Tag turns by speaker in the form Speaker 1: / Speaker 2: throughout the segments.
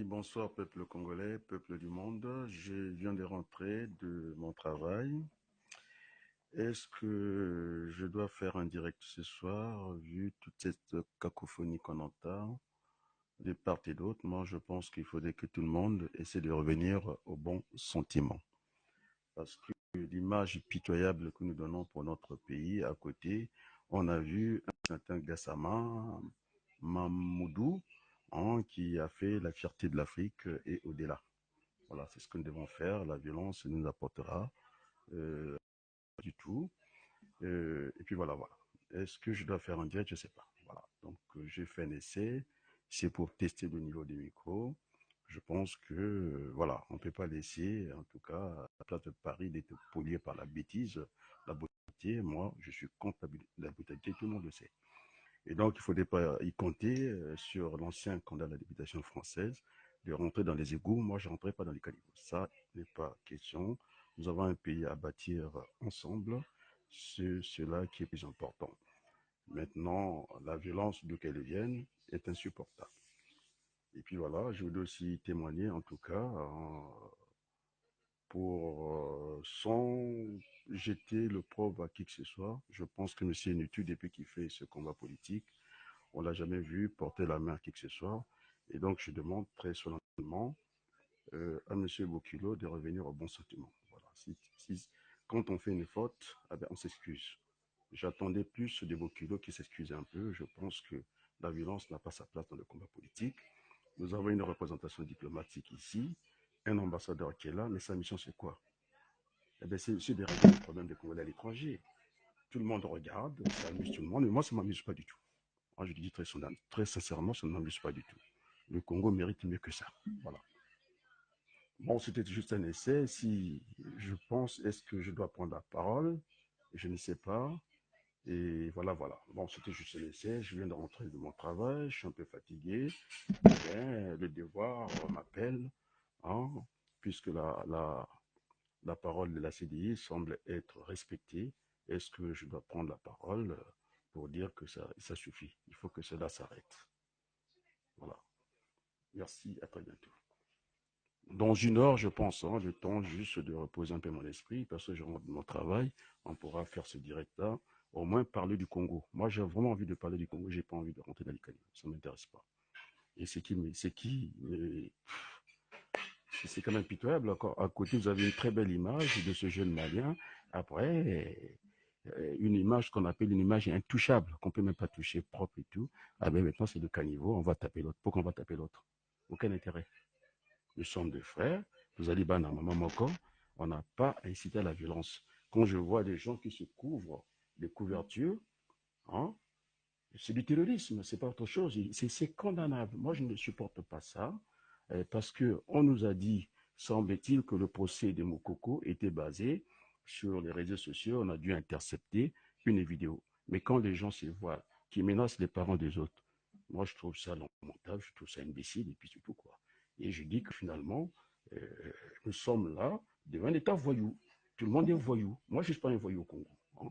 Speaker 1: Bonsoir peuple congolais, peuple du monde. Je viens de rentrer de mon travail. Est-ce que je dois faire un direct ce soir, vu toute cette cacophonie qu'on entend de part et d'autre? Moi, je pense qu'il faudrait que tout le monde essaie de revenir au bon sentiment. Parce que l'image pitoyable que nous donnons pour notre pays, à côté, on a vu un certain Gassama Mamoudou, hein, qui a fait la fierté de l'Afrique et au-delà. Voilà, c'est ce que nous devons faire. La violence ne nous apportera euh, pas du tout. Et puis voilà. Est-ce que je dois faire un direct? Je ne sais pas. Voilà. Donc, j'ai fait un essai. C'est pour tester le niveau des micros. Je pense que, voilà, on ne peut pas laisser, en tout cas, la place de Paris d'être polluée par la bêtise, la brutalité. Moi, je suis contre la brutalité, tout le monde le sait. Et donc, il ne faudrait pas y compter sur l'ancien candidat de la députation française de rentrer dans les égouts. Moi, je ne rentrerai pas dans les caniveaux. Ça n'est pas question. Nous avons un pays à bâtir ensemble. C'est cela qui est plus important. Maintenant, la violence d'où qu'elle vienne est insupportable. Et puis voilà, je voudrais aussi témoigner, en tout cas, sans jeter le l'opprobre à qui que ce soit. Je pense que M. Nutu, depuis qu'il fait ce combat politique, on ne l'a jamais vu porter la main à qui que ce soit. Et donc, je demande très solennellement à M. Bokilo de revenir au bon sentiment. Voilà. Quand on fait une faute, eh bien, on s'excuse. J'attendais plus de Bokilo qui s'excuse un peu. Je pense que la violence n'a pas sa place dans le combat politique. Nous avons une représentation diplomatique ici, un ambassadeur qui est là, mais sa mission c'est quoi? Eh bien, c'est de régler les problèmes des Congolais à l'étranger. Tout le monde regarde, ça amuse tout le monde, mais moi, ça ne m'amuse pas du tout. Moi, je le dis très sincèrement, ça ne m'amuse pas du tout. Le Congo mérite mieux que ça. Voilà. Bon, c'était juste un essai. Si je pense, est-ce que je dois prendre la parole? Je ne sais pas. Et voilà. Bon, c'était juste un essai. Je viens de rentrer de mon travail. Je suis un peu fatigué. Bien, le devoir m'appelle, hein, puisque la parole de la CDI semble être respectée. Est-ce que je dois prendre la parole pour dire que ça suffit? Il faut que cela s'arrête. Voilà. Merci, à très bientôt. Dans une heure, je pense, hein, le temps juste de reposer un peu mon esprit, parce que je rentre de mon travail, on pourra faire ce direct-là, au moins parler du Congo. Moi, j'ai vraiment envie de parler du Congo, j'ai pas envie de rentrer dans les canaux, ça ne m'intéresse pas. Et c'est quand même pitoyable. À côté, vous avez une très belle image de ce jeune Malien. Après, une image qu'on appelle une image intouchable, qu'on ne peut même pas toucher, propre et tout. Ah ben maintenant, c'est le caniveau, on va taper l'autre. Pourquoi on va taper l'autre? Aucun intérêt. Nous sommes deux frères, nous allons maman moko, on n'a pas incité à la violence. Quand je vois des gens qui se couvrent des couvertures, hein, c'est du terrorisme, c'est pas autre chose. C'est condamnable. Moi, je ne supporte pas ça, parce qu'on nous a dit, semble-t-il, que le procès de Mokoko était basé sur les réseaux sociaux. On a dû intercepter une vidéo. Mais quand les gens se voient, qui menacent les parents des autres, moi, je trouve ça lamentable, je trouve ça imbécile, et puis c'est tout, quoi. Et je dis que finalement, nous sommes là devant un État voyou. Tout le monde est voyou. Moi, je ne suis pas un voyou au Congo, hein.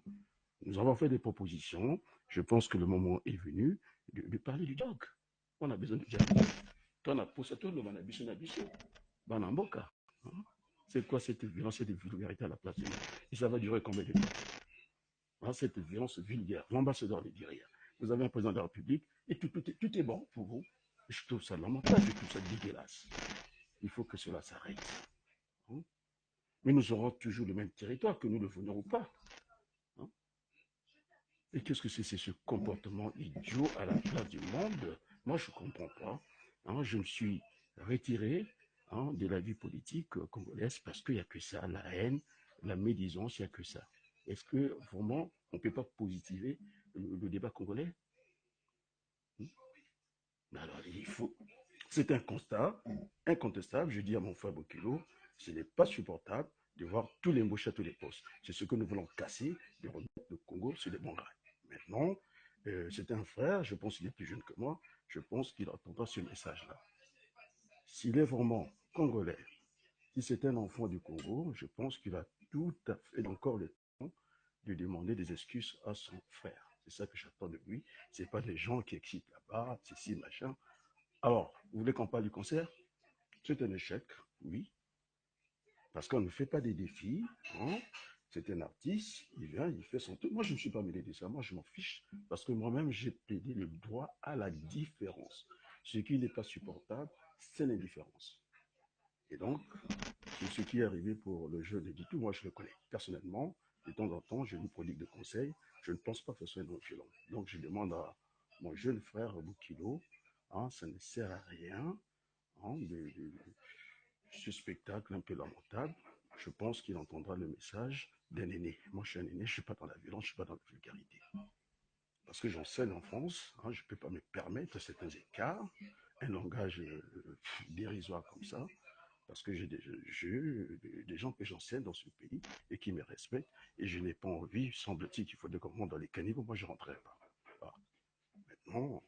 Speaker 1: Nous avons fait des propositions. Je pense que le moment est venu de parler du dialogue. On a besoin de dialogue. Toi, on a posé tout le manabiso nabiso. Banamboka. C'est quoi cette violence, cette vulgarité à la place de nous? Et ça va durer combien de temps? Hein, cette violence vulgaire. L'ambassadeur ne dit rien. Vous avez un président de la République et tout est bon pour vous. Je trouve ça lamentable, je trouve ça dégueulasse. Il faut que cela s'arrête. Hein? Mais nous aurons toujours le même territoire, que nous le venions ou pas. Hein? Et qu'est-ce que c'est ce comportement idiot à la place du monde? Moi, je ne comprends pas. Hein, je me suis retiré, hein, de la vie politique congolaise parce qu'il n'y a que ça, la haine, la médisance, il n'y a que ça. Est-ce que vraiment on ne peut pas positiver le débat congolais? Alors, il faut. C'est un constat incontestable. Je dis à mon frère Bokilo, ce n'est pas supportable de voir tous les mouches à tous les postes. C'est ce que nous voulons casser, de remettre le Congo sur les bons rails. Maintenant, c'est un frère, je pense qu'il est plus jeune que moi, je pense qu'il entendra ce message-là. S'il est vraiment congolais, si c'est un enfant du Congo, je pense qu'il a tout à fait encore le temps de demander des excuses à son frère. C'est ça que j'attends de lui. Ce n'est pas des gens qui excitent là-bas, ceci, machin. Alors, vous voulez qu'on parle du concert? C'est un échec, oui, parce qu'on ne fait pas des défis. Hein. C'est un artiste, il vient, il fait son truc. Moi, je ne me suis pas mêlé de ça, moi, je m'en fiche, parce que moi-même, j'ai plaidé le droit à la différence. Ce qui n'est pas supportable, c'est l'indifférence. Et donc, c'est ce qui est arrivé pour le jeu de Ditou. Moi, je le connais personnellement. De temps en temps, je lui prodigue de conseils. Je ne pense pas que ce soit non violent. Donc, je demande à mon jeune frère Boukilo, hein, ça ne sert à rien, hein, ce spectacle un peu lamentable. Je pense qu'il entendra le message d'un aîné. Moi, je suis un aîné, je ne suis pas dans la violence, je ne suis pas dans la vulgarité. Parce que j'enseigne en France, hein, je ne peux pas me permettre certains écarts, un langage dérisoire comme ça, parce que j'ai des gens que j'enseigne dans ce pays et qui me respectent, et je n'ai pas envie, semble-t-il, qu'il faut des commandes dans les caniveaux, moi je ne rentrerai pas. Ah, maintenant,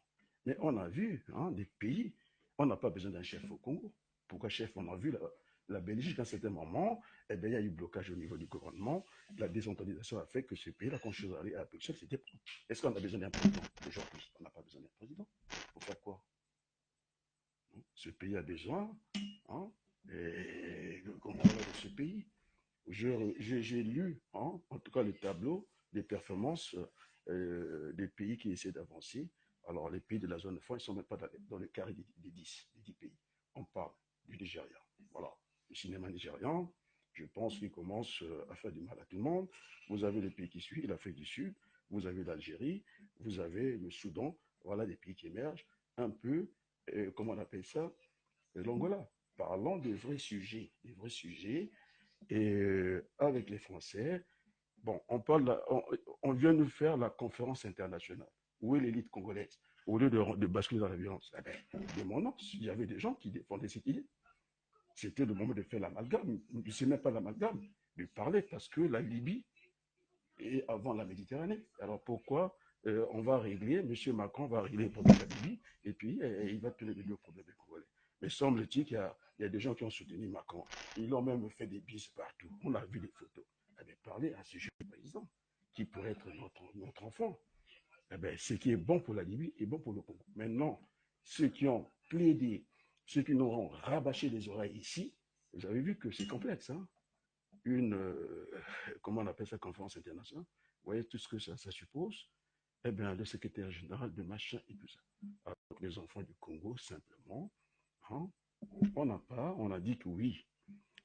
Speaker 1: mais on a vu hein, des pays, on n'a pas besoin d'un chef au Congo. Pourquoi chef? On a vu la Belgique à un certain moment, eh bien, il y a eu blocage au niveau du gouvernement. La décentralisation a fait que ce pays, la chose allait à Bruxelles, c'était. Est-ce qu'on a besoin d'un président aujourd'hui? On n'a pas besoin d'un président. Pour faire quoi? Ce pays a besoin hein, de contrôler de ce pays. J'ai lu, hein, en tout cas, le tableau des performances des pays qui essaient d'avancer. Alors, les pays de la zone franc, ils ne sont même pas dans le carré des 10 pays. On parle du Nigeria. Voilà. Le cinéma nigérian, je pense qu'il commence à faire du mal à tout le monde. Vous avez les pays qui suivent, l'Afrique du Sud, vous avez l'Algérie, vous avez le Soudan. Voilà des pays qui émergent un peu, comment on appelle ça, l'Angola. Parlons des vrais sujets et avec les Français, bon, on vient nous faire la conférence internationale. Où est l'élite congolaise? Au lieu de basculer dans la violence, eh ben, demandons, il y avait des gens qui défendaient cette idée. C'était le moment de faire l'amalgame. Ce n'est pas l'amalgame, de parler parce que la Libye est avant la Méditerranée. Alors pourquoi on va régler, M. Macron va régler le problème de la Libye et puis il va tenir le problème des Congolais. Mais semble-t-il qu'il y a des gens qui ont soutenu Macron. Ils ont même fait des bises partout. On a vu des photos. Eh bien, parler à ce jeune président qui pourrait être notre enfant. Eh bien, ce qui est bon pour la Libye est bon pour le Congo. Maintenant, ceux qui ont plaidé, ceux qui nous ont rabâché les oreilles ici, vous avez vu que c'est complexe. Hein? Comment on appelle ça, conférence internationale. Vous voyez tout ce que ça suppose. Eh bien, le secrétaire général de machin et tout ça. Alors, les enfants du Congo, simplement, hein, on a dit que oui,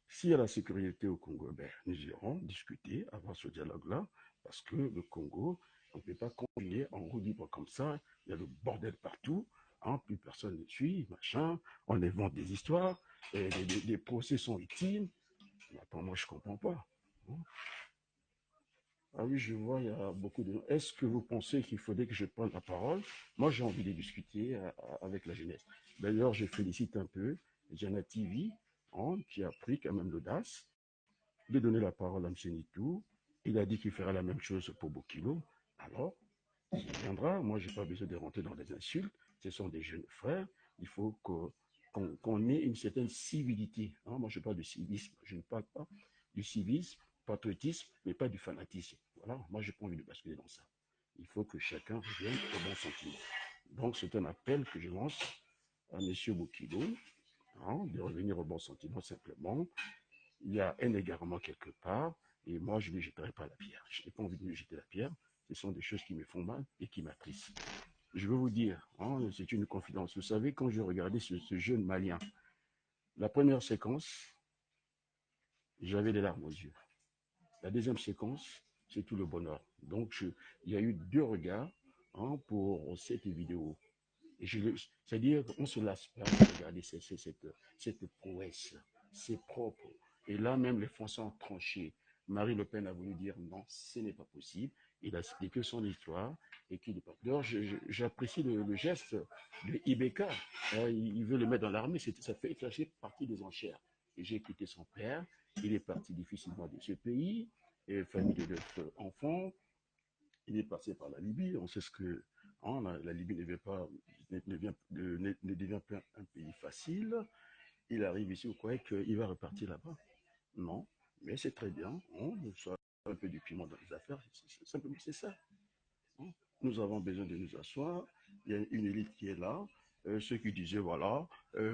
Speaker 1: s'il y a la sécurité au Congo, ben, nous irons discuter, avoir ce dialogue-là, parce que le Congo, on ne peut pas continuer en roue libre comme ça, il y a le bordel partout, hein, plus personne ne suit, machin, on invente des histoires, et des procès sont utiles. Attends, moi je ne comprends pas. Hein. Ah oui, je vois, il y a beaucoup de... Est-ce que vous pensez qu'il faudrait que je prenne la parole? Moi, j'ai envie de discuter avec la jeunesse. D'ailleurs, je félicite un peu Jana TV, hein, qui a pris quand même l'audace de donner la parole à M. Nitou. Il a dit qu'il fera la même chose pour Bokilo. Alors, il viendra. Moi, je n'ai pas besoin de rentrer dans des insultes. Ce sont des jeunes frères. Il faut qu'on ait une certaine civilité. Hein. Moi, je parle du civisme. Je ne parle pas du civisme, patriotisme, mais pas du fanatisme. Voilà. Moi, je n'ai pas envie de basculer dans ça. Il faut que chacun revienne au bon sentiment. Donc, c'est un appel que je lance à M. Bokilo, hein, de revenir au bon sentiment simplement. Il y a un égarement quelque part, et moi, je ne lui jetterai pas la pierre. Je n'ai pas envie de lui jeter la pierre. Ce sont des choses qui me font mal et qui m'attristent. Je veux vous dire, hein, c'est une confidence. Vous savez, quand je regardais ce jeune Malien, la première séquence, j'avais des larmes aux yeux. La deuxième séquence, c'est tout le bonheur. Donc, il y a eu deux regards hein, pour cette vidéo. C'est-à-dire qu'on ne se lasse pas de regarder cette prouesse. C'est propre. Et là, même les Français ont tranché. Marie Le Pen a voulu dire non, ce n'est pas possible. Il a expliqué son histoire et qu'il n'est pas. D'ailleurs, j'apprécie le geste de Ibeka. Il veut le mettre dans l'armée. Ça fait partie des enchères. Et j'ai écouté son père. Il est parti difficilement de ce pays. Et famille de 9 enfants. Il est passé par la Libye. On sait ce que hein, la Libye ne devient pas un pays facile. Il arrive ici, vous croyez qu'il va repartir là-bas? Non, mais c'est très bien. On soit un peu du piment dans les affaires. Simplement, c'est ça. Hein. Nous avons besoin de nous asseoir. Il y a une élite qui est là. ceux qui disaient, voilà,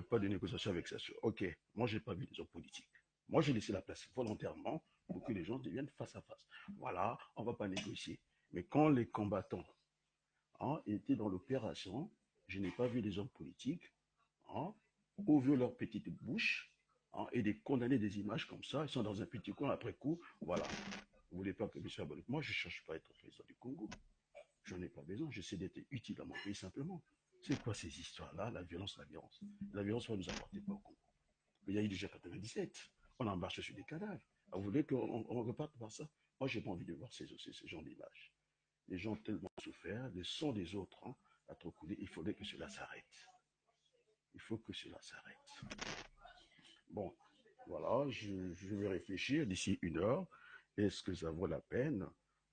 Speaker 1: pas de négociation avec ça. Ok, moi, j'ai pas vu les hommes politiques. Moi, j'ai laissé la place volontairement pour que les gens deviennent face à face. Voilà, on va pas négocier. Mais quand les combattants étaient dans l'opération, je n'ai pas vu les hommes politiques ouvrir leur petite bouche et de condamner des images comme ça. Ils sont dans un petit coin après coup. Voilà. Vous voulez pas que M. Abonne. Moi, je ne cherche pas à être président du Congo. Je n'en ai pas besoin. J'essaie d'être utile à mon pays simplement. C'est quoi ces histoires-là? La violence, la violence. La violence va nous apporter pas au Congo. Mais il y a eu déjà 97. On a marché sur des cadavres. Vous voulez qu'on reparte par ça? Moi, j'ai pas envie de voir ces gens d'images. Les gens ont tellement souffert, le sang des autres a trop coulé. Il faudrait que cela s'arrête. Il faut que cela s'arrête. Bon, voilà, je vais réfléchir d'ici 1 heure. Est-ce que ça vaut la peine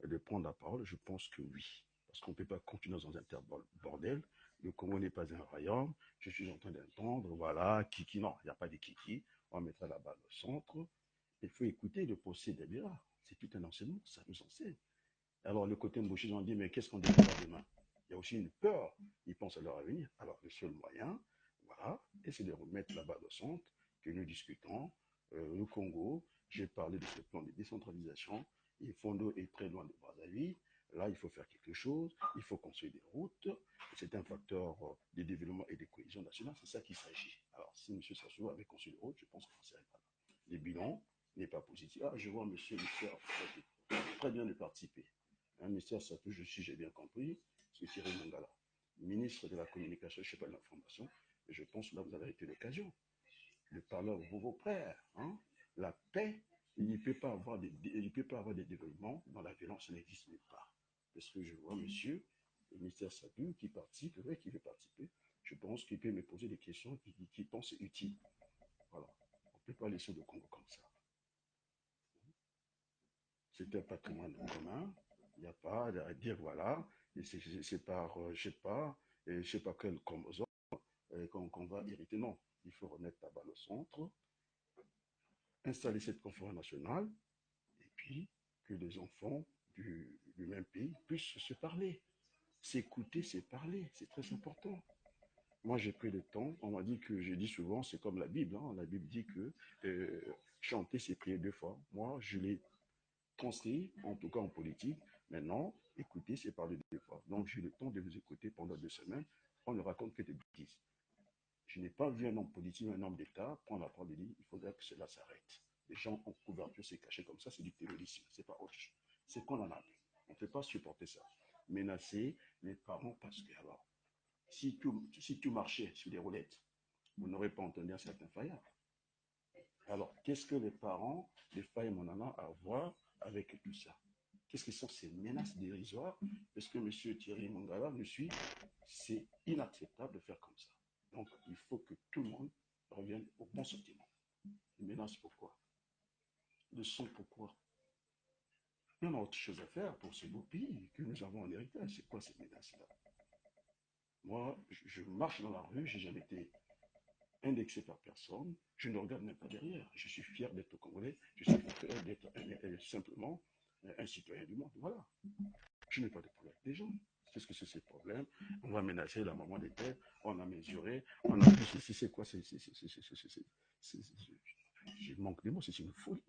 Speaker 1: de prendre la parole? Je pense que oui. Parce qu'on ne peut pas continuer dans un tel bordel. Le Congo n'est pas un royaume. Je suis en train d'entendre, voilà, Kiki. Non, il n'y a pas de Kiki. On mettra la balle au centre. Il faut écouter le procès d'Abira. C'est tout un enseignement, ça nous enseigne. Alors, le côté Mbouchi, ils ont dit, mais qu'est-ce qu'on doit faire demain? Il y a aussi une peur. Ils pensent à leur avenir. Alors, le seul moyen, voilà, et c'est de remettre la balle au centre, que nous discutons. Le Congo, j'ai parlé de ce plan de décentralisation. Et Fondo est très loin de Brazzaville. Là, il faut faire quelque chose. Il faut construire des routes. C'est un facteur de développement et de cohésion nationale. C'est ça qu'il s'agit. Alors, si M. Sassou avait construit des routes, je pense qu'on ne serait pas là. Les bilans n'est pas positif. Ah, je vois M. Michel très bien de participer. Un ministère, ça touche aussi, j'ai bien compris, c'est Thierry Mangala, ministre de la communication, je ne sais pas de l'information, et je pense que là, vous avez été l'occasion de parler à vos frères. La paix, il ne peut pas avoir des développements dans la violence, ça n'existe pas. Parce que je vois monsieur, le ministère Sadou, qui participe, vrai qu'il veut participer, je pense qu'il peut me poser des questions qui pensent utiles. Voilà. On ne peut pas laisser le Congo comme ça. C'est un patrimoine commun. Il n'y a pas à dire voilà, c'est par, je sais pas quel chromosome qu'on va hériter. Non, il faut remettre la balle au centre, installer cette conférence nationale, et puis que les enfants du même pays puissent se parler. S'écouter, c'est parler, c'est très important. Moi, j'ai pris le temps, on m'a dit que, je dis souvent, c'est comme la Bible. La Bible dit que chanter, c'est prier 2 fois. Moi, je l'ai construit, en tout cas en politique. Maintenant, écouter, c'est parler 2 fois. Donc, j'ai le temps de vous écouter pendant 2 semaines. On ne raconte que des bêtises. Je n'ai pas vu un homme politique, un homme d'État prendre la parole et dire il faudrait que cela s'arrête. Les gens en couverture, c'est caché comme ça, c'est du terrorisme. C'est pas autre chose. C'est qu'on en a. On ne peut pas supporter ça. Menacer les parents parce que, alors, si tout marchait sur des roulettes, vous n'aurez pas entendu un certain Fayard. Alors, qu'est-ce que les parents, les Fayard en ont à voir avec tout ça? Qu'est-ce que sont ces menaces dérisoires? Est-ce que M. Thierry Mangala me suit? C'est inacceptable de faire comme ça. Donc, il faut que tout le monde revienne au bon sentiment. Les menaces, pourquoi? Le son, pourquoi? Il y en a autre chose à faire pour ce beau pays que nous avons en héritage. C'est quoi ces menaces-là? Moi, je marche dans la rue, j'ai jamais été indexé par personne, je ne regarde même pas derrière. Je suis fier d'être Congolais, je suis fier d'être simplement un citoyen du monde. Voilà. Je n'ai pas de problème avec les gens. Qu'est-ce que c'est ces problèmes? On va ménager la maman des terres, on a mesuré, on a vu c'est quoi, je manque de mots, c'est une folie.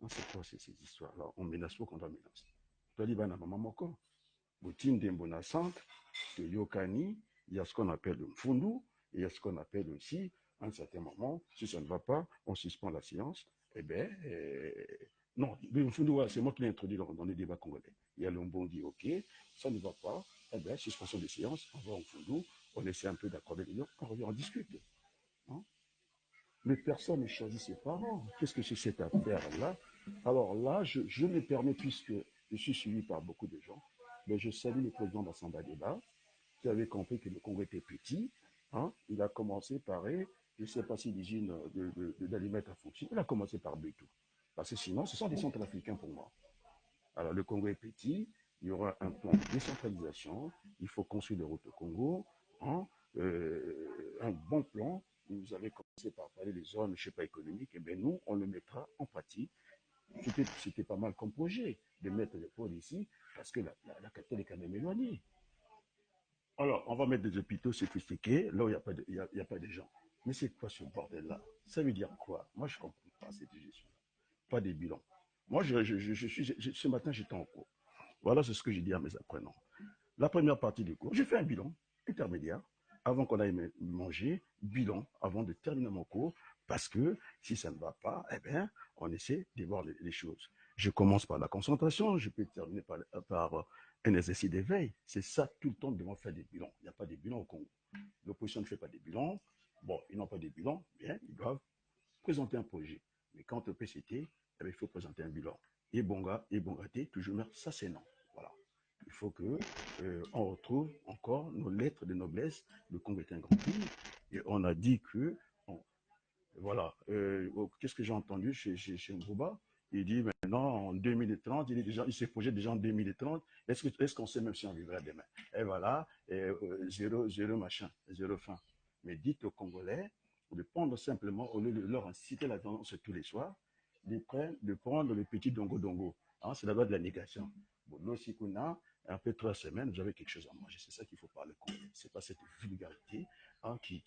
Speaker 1: C'est quoi ces histoires-là? On menace pour qu'on doit menacer. Toi, il y a maman moko. Boutine d'Embona Centre, de Yokani, il y a ce qu'on appelle le Mfundu, et il y a ce qu'on appelle aussi, à un certain moment, si ça ne va pas, on suspend la séance. Eh bien, non, le Mfundu, c'est moi qui l'ai introduit dans les débats congolais. Il y a le Mbondi, ok, ça ne va pas, eh bien, suspension de séance, on va au Mfundu, on essaie un peu d'accorder les liens, on revient, on discute. Hein? Mais personne ne choisit ses parents. Qu'est-ce que c'est cette affaire-là? Alors là, je me permets, puisque je suis suivi par beaucoup de gens, mais je salue le président d'Assamba Débat, qui avait compris que le Congo était petit. Il a commencé par, je ne sais pas si l'usine d'aliments a fonctionné, il a commencé par Bétou. Parce que sinon, ce sont des centres africains pour moi. Alors le Congo est petit, il y aura un plan de décentralisation, il faut construire des routes au Congo, un bon plan. Vous avez commencé par parler des zones, je ne sais pas, économiques, et bien nous, on le mettra en pratique. C'était pas mal comme projet de mettre les pôles ici, parce que la capitale est quand même éloignée. Alors, on va mettre des hôpitaux sophistiqués, là où il n'y a, pas de- il y a pas de gens. Mais c'est quoi ce bordel-là? Ça veut dire quoi? Moi, je ne comprends pas cette gestion. Pas des bilans. Moi, ce matin, j'étais en cours. Voilà, c'est ce que j'ai dit à mes apprenants. La première partie du cours, j'ai fait un bilan intermédiaire avant qu'on aille manger, bilan avant de terminer mon cours, parce que si ça ne va pas, eh bien, on essaie de voir les choses. Je commence par la concentration, je peux terminer par un exercice d'éveil. C'est ça, tout le temps, nous devons faire des bilans. Il n'y a pas de bilan au Congo. L'opposition ne fait pas des bilans. Bon, ils n'ont pas de bilan, bien, ils doivent présenter un projet. Mais quand au PCT, eh bien, il faut présenter un bilan. Et Bonga, et Bongaté, toujours, ça c'est non. Voilà. Il faut que on retrouve encore nos lettres de noblesse. Le Congo est un grand pays. Et on a dit que, voilà, qu'est-ce que j'ai entendu chez Mbouba? Il dit maintenant en 2030, il se projette déjà en 2030. Est-ce qu'on sait même si on vivra demain? Et voilà, zéro machin, zéro fin. Mais dites aux Congolais de prendre simplement, au lieu de leur inciter la tendance tous les soirs, de prendre le petit dongo dongo. Hein, c'est la loi de la négation. Bon, l'Osikuna, après 3 semaines, vous avez quelque chose à manger. C'est ça qu'il faut parler. C'est pas cette vulgarité hein, qui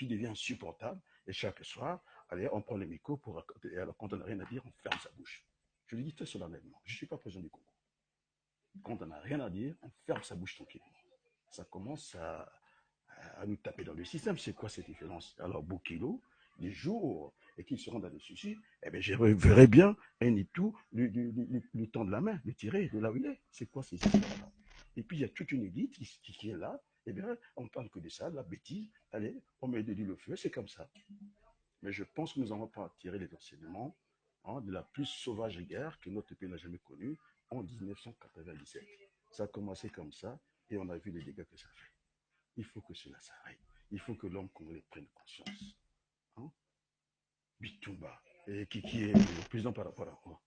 Speaker 1: devient insupportable. Et chaque soir, allez, on prend le micro pour raconter. Et alors, quand on n'a rien à dire, on ferme sa bouche. Je le dis très solennellement. Je ne suis pas président du Congo. Quand on n'a rien à dire, on ferme sa bouche tranquillement. Ça commence à nous taper dans le système. C'est quoi cette différence? Alors, Bokilo, les jours et qu'ils seront dans le souci, eh bien, je verrai bien un et tout lui tendre la main, le tirer de là où il est. C'est quoi ces histoires-là? Et puis, il y a toute une élite qui est là. Eh bien, on parle que de ça, de la bêtise. Allez, on met de l'huile au feu, c'est comme ça. Mais je pense que nous n'avons pas tiré les enseignements hein, de la plus sauvage guerre que notre pays n'a jamais connue en 1997. Ça a commencé comme ça et on a vu les dégâts que ça fait. Il faut que cela s'arrête. Il faut que l'homme congolais prenne conscience. Hein? Bitumba, qui est le président par rapport à quoi?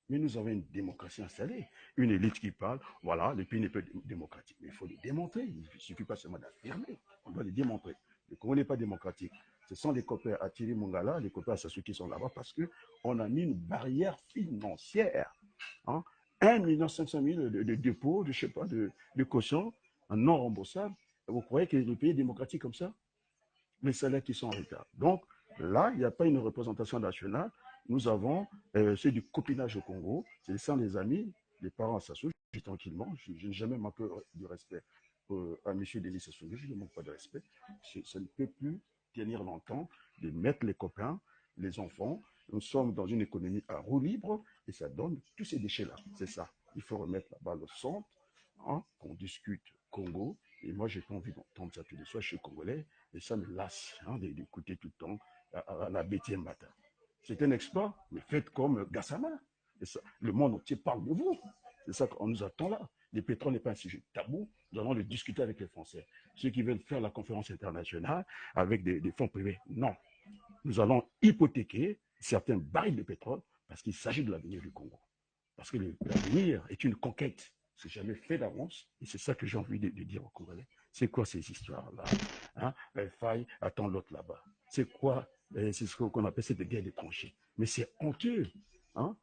Speaker 1: Mais nous avons une démocratie installée, une élite qui parle, voilà, le pays n'est pas démocratique. Mais il faut le démontrer, il ne suffit pas seulement d'affirmer, on doit le démontrer. Le Congo n'est pas démocratique. Ce sont les copains à Thierry Mongala, les copains à Sassou qui sont là-bas parce qu'on a mis une barrière financière. Hein? 1,5 million de dépôts, je sais pas, de caution, non remboursable. Vous croyez que le pays est démocratique comme ça? Les salaires qui sont en retard. Donc là, il n'y a pas une représentation nationale. Nous avons c'est du copinage au Congo. C'est sans les amis, les parents s'assoutent tranquillement. Je n'ai jamais manqué de respect à M. Denis Sassou. Je ne manque pas de respect. Ça ne peut plus tenir longtemps de mettre les copains, les enfants. Nous sommes dans une économie à roue libre et ça donne tous ces déchets-là. C'est ça. Il faut remettre la balle au centre, hein, qu'on discute Congo. Et moi, j'ai pas envie d'entendre ça tous les soirs. Je suis congolais et ça me lasse hein, d'écouter tout le temps à la bêtise matin. C'est un exploit, mais faites comme Gassama. Et ça, le monde entier parle de vous. C'est ça qu'on nous attend là. Le pétrole n'est pas un sujet tabou. Nous allons le discuter avec les Français. Ceux qui veulent faire la conférence internationale avec des fonds privés, non. Nous allons hypothéquer certains barils de pétrole parce qu'il s'agit de l'avenir du Congo. Parce que l'avenir est une conquête. C'est jamais fait d'avance. Et c'est ça que j'ai envie de dire aux Congolais. C'est quoi ces histoires-là hein? Elle faille, attend l'autre là-bas. C'est quoi c'est ce qu'on appelle cette guerre des tranchées. Mais c'est honteux. Hein?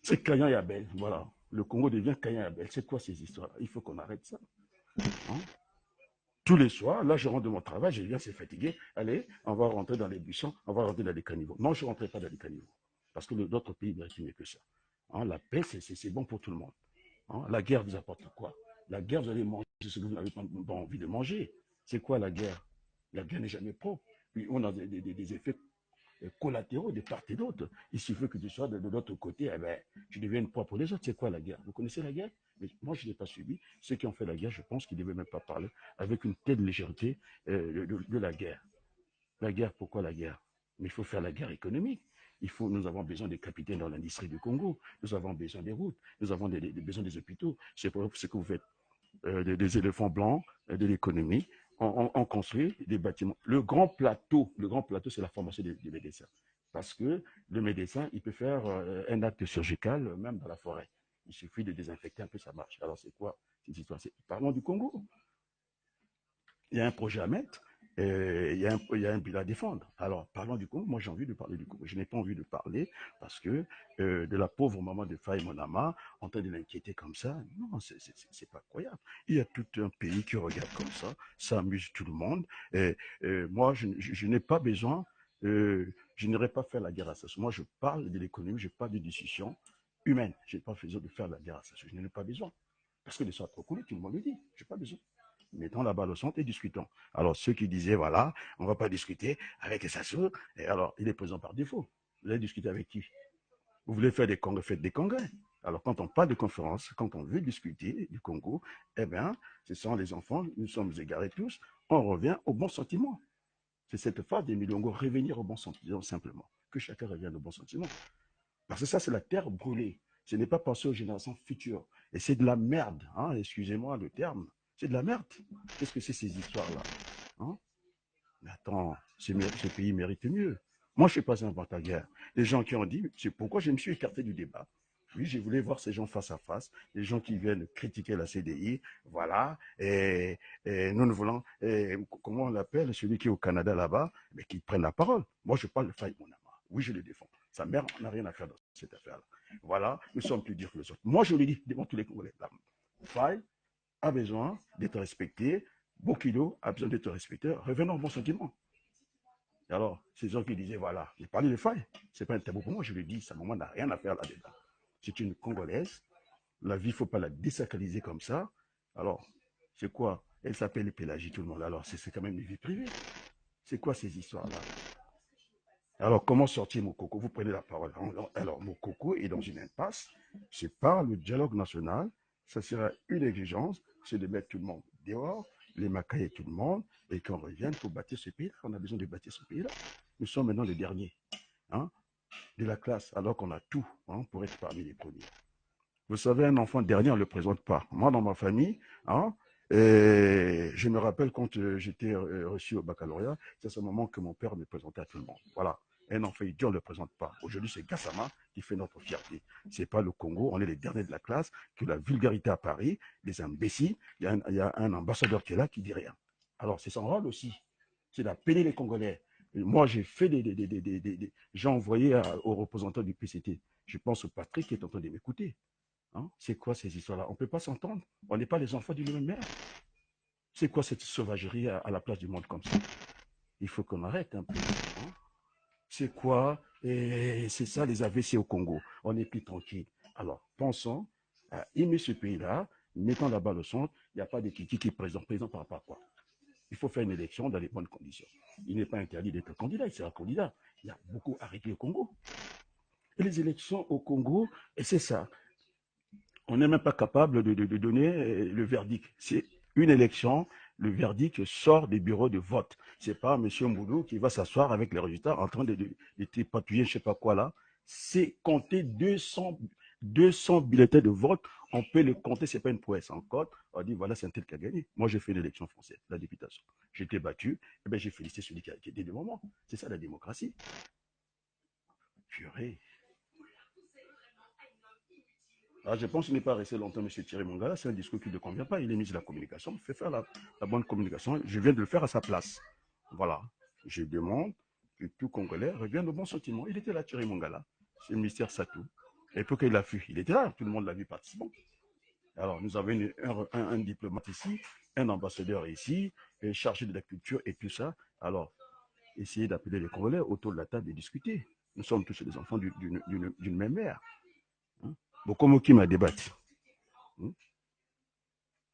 Speaker 1: C'est Caïn et Abel. Voilà. Le Congo devient Caïn et Abel. C'est quoi ces histoires-là? Il faut qu'on arrête ça. Hein? Tous les soirs, là, je rentre de mon travail, je viens, c'est fatigué. Allez, on va rentrer dans les buissons, on va rentrer dans les caniveaux. Non, je ne rentrerai pas dans les caniveaux. Parce que notre pays mérite mieux que ça. Hein, la paix, c'est bon pour tout le monde. Hein, la guerre vous apporte quoi? La guerre, vous allez manger ce que vous n'avez pas envie de manger. C'est quoi la guerre? La guerre n'est jamais propre. Puis on a des effets collatéraux de part et d'autre. Il suffit que tu sois de l'autre côté, eh ben, tu deviennes propre pour les autres. C'est quoi la guerre? Vous connaissez la guerre? Mais moi, je ne l'ai pas subi. Ceux qui ont fait la guerre, je pense qu'ils ne devaient même pas parler avec une telle légèreté de la guerre. La guerre, pourquoi la guerre? Mais il faut faire la guerre économique. Nous avons besoin des capitaines dans l'industrie du Congo. Nous avons besoin des routes. Nous avons besoin des hôpitaux. C'est pour ce que vous faites des éléphants blancs, de l'économie. On construit des bâtiments. Le grand plateau, c'est la formation des médecins. Parce que le médecin, il peut faire un acte chirurgical même dans la forêt. Il suffit de désinfecter un peu, ça marche. Alors c'est quoi cette histoire? Parlons du Congo. Il y a un projet à mettre. il y a un bilan à défendre. Alors, parlons du Congo. Moi, j'ai envie de parler du Congo. Je n'ai pas envie de parler parce que de la pauvre maman de Faye Monama, en train de l'inquiéter comme ça, non, c'est pas croyable. Il y a tout un pays qui regarde comme ça amuse tout le monde. Moi, je n'ai pas besoin, je n'irai pas faire la guerre à ça. Moi, je parle de l'économie, je parle de décisions humaines. Je n'ai pas besoin de faire la guerre à ça. Je n'en ai pas besoin. Parce que les soit trop cool, tout le monde le dit. Je n'ai pas besoin. Mettons la balle au centre et discutons. Alors, ceux qui disaient, voilà, on ne va pas discuter avec Sassou, et alors, il est présent par défaut. Vous allez discuter avec qui? Vous voulez faire des congrès, faites des congrès. Alors, quand on parle de conférence, quand on veut discuter du Congo, eh bien, ce sont les enfants, nous sommes égarés tous, on revient au bon sentiment. C'est cette phase des Milongo, revenir au bon sentiment, simplement. Que chacun revienne au bon sentiment. Parce que ça, c'est la terre brûlée. Ce n'est pas penser aux générations futures. Et c'est de la merde, hein, excusez-moi le terme. C'est de la merde. Qu'est-ce que c'est ces histoires-là, hein? Mais attends, ce pays mérite mieux. Moi, je ne suis pas un guerre. Les gens qui ont dit, c'est pourquoi je me suis écarté du débat. Oui, je voulais voir ces gens face à face, les gens qui viennent critiquer la CDI, voilà, et nous ne voulons, comment on l'appelle, celui qui est au Canada là-bas, mais qui prenne la parole. Moi, je parle de Faye Monama. Oui, je le défends. Sa mère n'a rien à faire dans cette affaire-là. Voilà, nous sommes plus durs que les autres. Moi, je le dis devant tous les Congolais. Faye a besoin d'être respecté. Bokilo a besoin d'être respecté. Revenons au bon sentiment. Et alors, ces gens qui disaient, voilà, j'ai parlé de failles. Ce n'est pas un tabou pour moi, je le dis, sa maman n'a rien à faire là-dedans. C'est une Congolaise. La vie, il ne faut pas la désacraliser comme ça. Alors, c'est quoi? Elle s'appelle Pélagie, tout le monde. Alors, c'est quand même une vie privée. C'est quoi ces histoires-là? Alors, comment sortir Mokoko? Vous prenez la parole. Alors, Mokoko est dans une impasse. C'est par le dialogue national. Ça sera une exigence, c'est de mettre tout le monde dehors, les Macaïs et tout le monde, et qu'on revienne pour bâtir ce pays-là. On a besoin de bâtir ce pays-là. Nous sommes maintenant les derniers, hein, de la classe, alors qu'on a tout, hein, pour être parmi les premiers. Vous savez, un enfant dernier, on ne le présente pas. Moi, dans ma famille, hein, je me rappelle quand j'étais reçu au baccalauréat, c'est à ce moment que mon père me présentait à tout le monde. Voilà. Un enfant idiot, on ne le présente pas. Aujourd'hui, c'est Gassama qui fait notre fierté. Ce n'est pas le Congo, on est les derniers de la classe, que la vulgarité à Paris, les imbéciles, il y a un ambassadeur qui est là qui dit rien. Alors, c'est son rôle aussi. C'est d'appeler les Congolais. Et moi, j'ai fait j'ai envoyé aux représentants du PCT. Je pense au Patrick qui est en train de m'écouter. Hein? C'est quoi ces histoires-là? On ne peut pas s'entendre. On n'est pas les enfants d'une même mère. C'est quoi cette sauvagerie à la place du monde comme ça? Il faut qu'on arrête un peu. Hein? C'est quoi? Et c'est ça les AVC au Congo. On est plus tranquille. Alors, pensons à aimer ce pays-là, mettons la balle au centre. Il n'y a pas de kiki qui est présent. Présent par rapport à quoi? Il faut faire une élection dans les bonnes conditions. Il n'est pas interdit d'être candidat, il sera candidat. Il y a beaucoup arrêté au Congo. Et les élections au Congo, et c'est ça, on n'est même pas capable de donner le verdict. C'est une élection, le verdict sort des bureaux de vote. C'est pas M. Moulou qui va s'asseoir avec les résultats en train de tripatouiller, je ne sais pas quoi là. C'est compter 200 bulletins de vote. On peut le compter, ce n'est pas une prouesse. En code, on dit voilà, c'est un tel qui a gagné. Moi, j'ai fait l'élection française, la députation. J'ai été battu, et bien j'ai félicité celui qui a été devant moi. C'est ça la démocratie. Purée. Alors, je pense qu'il n'est pas resté longtemps, M. Thierry Mongala. C'est un discours qui ne convient pas. Il est mis de la communication. Il fait faire la bonne communication. Je viens de le faire à sa place. Voilà. Je demande que tout Congolais revienne au bon sentiment. Il était là, Thierry Mongala. C'est le ministère Satou. Et pour qu'il a fui, il était là. Tout le monde l'a vu participant. Alors, nous avons un diplomate ici, un ambassadeur ici, chargé de la culture et tout ça. Alors, essayez d'appeler les Congolais autour de la table et discuter. Nous sommes tous des enfants d'une même mère. Hein? Bokomoki m'a débattu. Hein?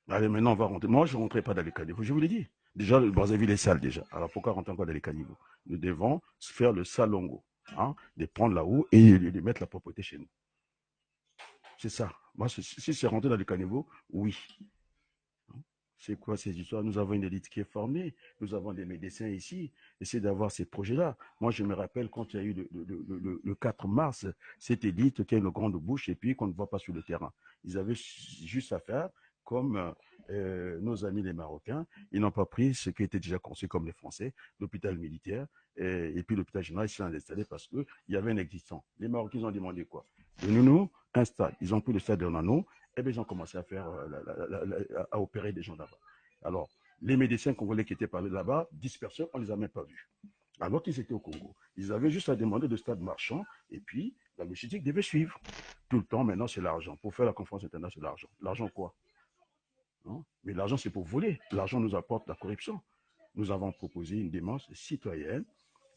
Speaker 1: Allez, maintenant, on va rentrer. Moi, je ne rentrerai pas dans les caniveaux. Je vous l'ai dit. Déjà, le Brazzaville est sale, déjà. Alors, pourquoi rentrer encore dans les caniveaux? Nous devons faire le salongo. Hein, de prendre là-haut et de mettre la propreté chez nous. C'est ça. Moi, si c'est rentrer dans les caniveaux, oui. C'est quoi ces histoires? Nous avons une élite qui est formée, nous avons des médecins ici, essayez d'avoir ces projets-là. Moi, je me rappelle quand il y a eu le 4 mars, cette élite qui a une grande bouche et puis qu'on ne voit pas sur le terrain. Ils avaient juste à faire comme nos amis les Marocains, ils n'ont pas pris ce qui était déjà conçu comme les Français, l'hôpital militaire, et puis l'hôpital général, ils s'est installé parce qu'il y avait un existant. Les Marocains ont demandé quoi? Donnez-nous un stade. Ils ont pris le stade de Nano, eh bien, ils ont commencé à faire, à opérer des gens là-bas. Alors, Les médecins congolais qui étaient parlés là-bas, dispersés, on ne les a même pas vus. Alors qu'ils étaient au Congo. Ils avaient juste à demander de stade marchand et puis la logistique devait suivre. Tout le temps, maintenant, c'est l'argent. Pour faire la conférence internationale, c'est l'argent. L'argent quoi, hein? Mais l'argent, c'est pour voler. L'argent nous apporte la corruption. Nous avons proposé une démarche citoyenne,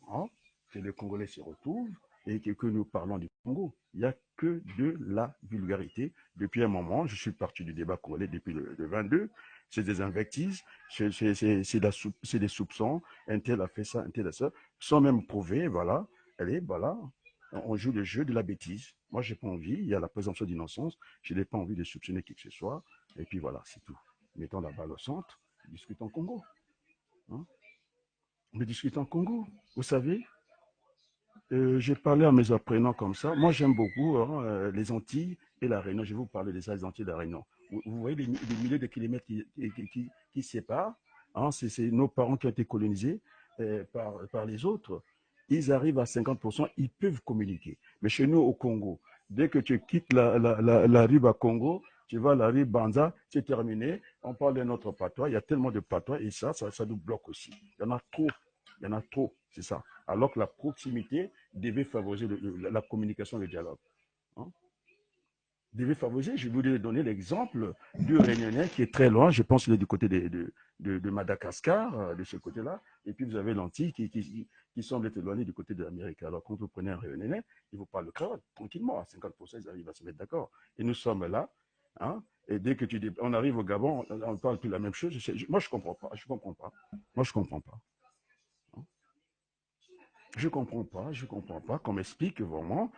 Speaker 1: hein, que les Congolais s'y retrouvent et que nous parlons du Congo. Il n'y a que de la vulgarité. Depuis un moment, je suis parti du débat congolais depuis le 22. C'est des invectives, c'est des soupçons. Un tel a fait ça, un tel a ça, sans même prouver. Voilà. Allez, voilà. On joue le jeu de la bêtise. Moi, j'ai pas envie. Il y a la présomption d'innocence. Je n'ai pas envie de soupçonner qui que ce soit. Et puis voilà, c'est tout. Mettons la balle au centre, discutons Congo. Hein? Mais discutons Congo. Vous savez, j'ai parlé à mes apprenants comme ça. Moi, j'aime beaucoup, hein, les Antilles et la Réunion. Je vais vous parler des Antilles et de la Réunion. Vous voyez les milliers de kilomètres qui séparent. Hein, c'est nos parents qui ont été colonisés par les autres. Ils arrivent à 50%, ils peuvent communiquer. Mais chez nous, au Congo, dès que tu quittes la rue à Congo, tu vas à la rue Banza, c'est terminé. On parle d'un autre patois. Il y a tellement de patois et ça nous bloque aussi. Il y en a trop. Il y en a trop, c'est ça. Alors que la proximité devait favoriser la communication et le dialogue. Hein? Devait favoriser, je voulais donner l'exemple du Réunionnais qui est très loin, je pense qu'il est du côté de Madagascar, de ce côté-là, et puis vous avez l'Antille qui semble être éloigné du côté de l'Amérique. Alors quand vous prenez un Réunionnais, il vous parle le créole, tranquillement, à 50%, ils arrivent à se mettre d'accord. Et nous sommes là, hein, et dès que on arrive au Gabon, on ne parle plus la même chose. Moi, je ne comprends pas, je comprends pas. Moi, je ne comprends pas. Je comprends pas qu'on m'explique vraiment.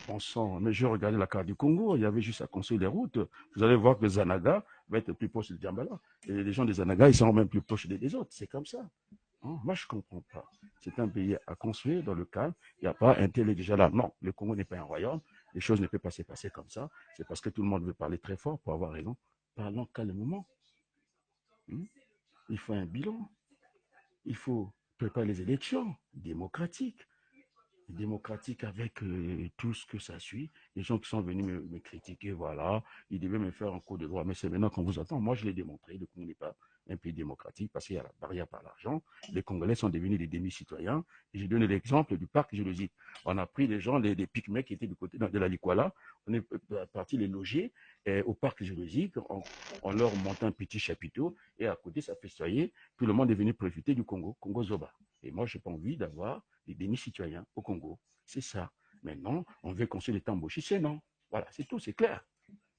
Speaker 1: Bon sang, mais je regardais la carte du Congo, il y avait juste à construire les routes. Vous allez voir que Zanaga va être plus proche de Djambala. Et les gens des Zanaga, ils sont même plus proches des autres. C'est comme ça. Hein? Moi, je ne comprends pas. C'est un pays à construire dans le calme. Il n'y a pas un tel déjà là. Non, le Congo n'est pas un royaume. Les choses ne peuvent pas se passer comme ça. C'est parce que tout le monde veut parler très fort pour avoir raison. Parlons calmement. Hein? Il faut un bilan. Il faut préparer les élections démocratiques. Démocratique avec tout ce que ça suit. Les gens qui sont venus me critiquer, voilà, ils devaient me faire un coup de droit. Mais c'est maintenant qu'on vous attend. Moi, je l'ai démontré. Le Congo n'est pas un pays démocratique parce qu'il y a la barrière par l'argent. Les Congolais sont devenus des demi-citoyens. Et j'ai donné l'exemple du parc géologique. On a pris les gens, les pygmées qui étaient du côté de la Likwala. On est parti les loger au parc géologique. On leur monte un petit chapiteau et à côté, ça fait soyer. Tout le monde est venu profiter du Congo, Congo Zoba. Et moi, je n'ai pas envie d'avoir des demi-citoyens au Congo. C'est ça. Maintenant, on veut construire l'État embauché, c'est non. Voilà, c'est tout, c'est clair.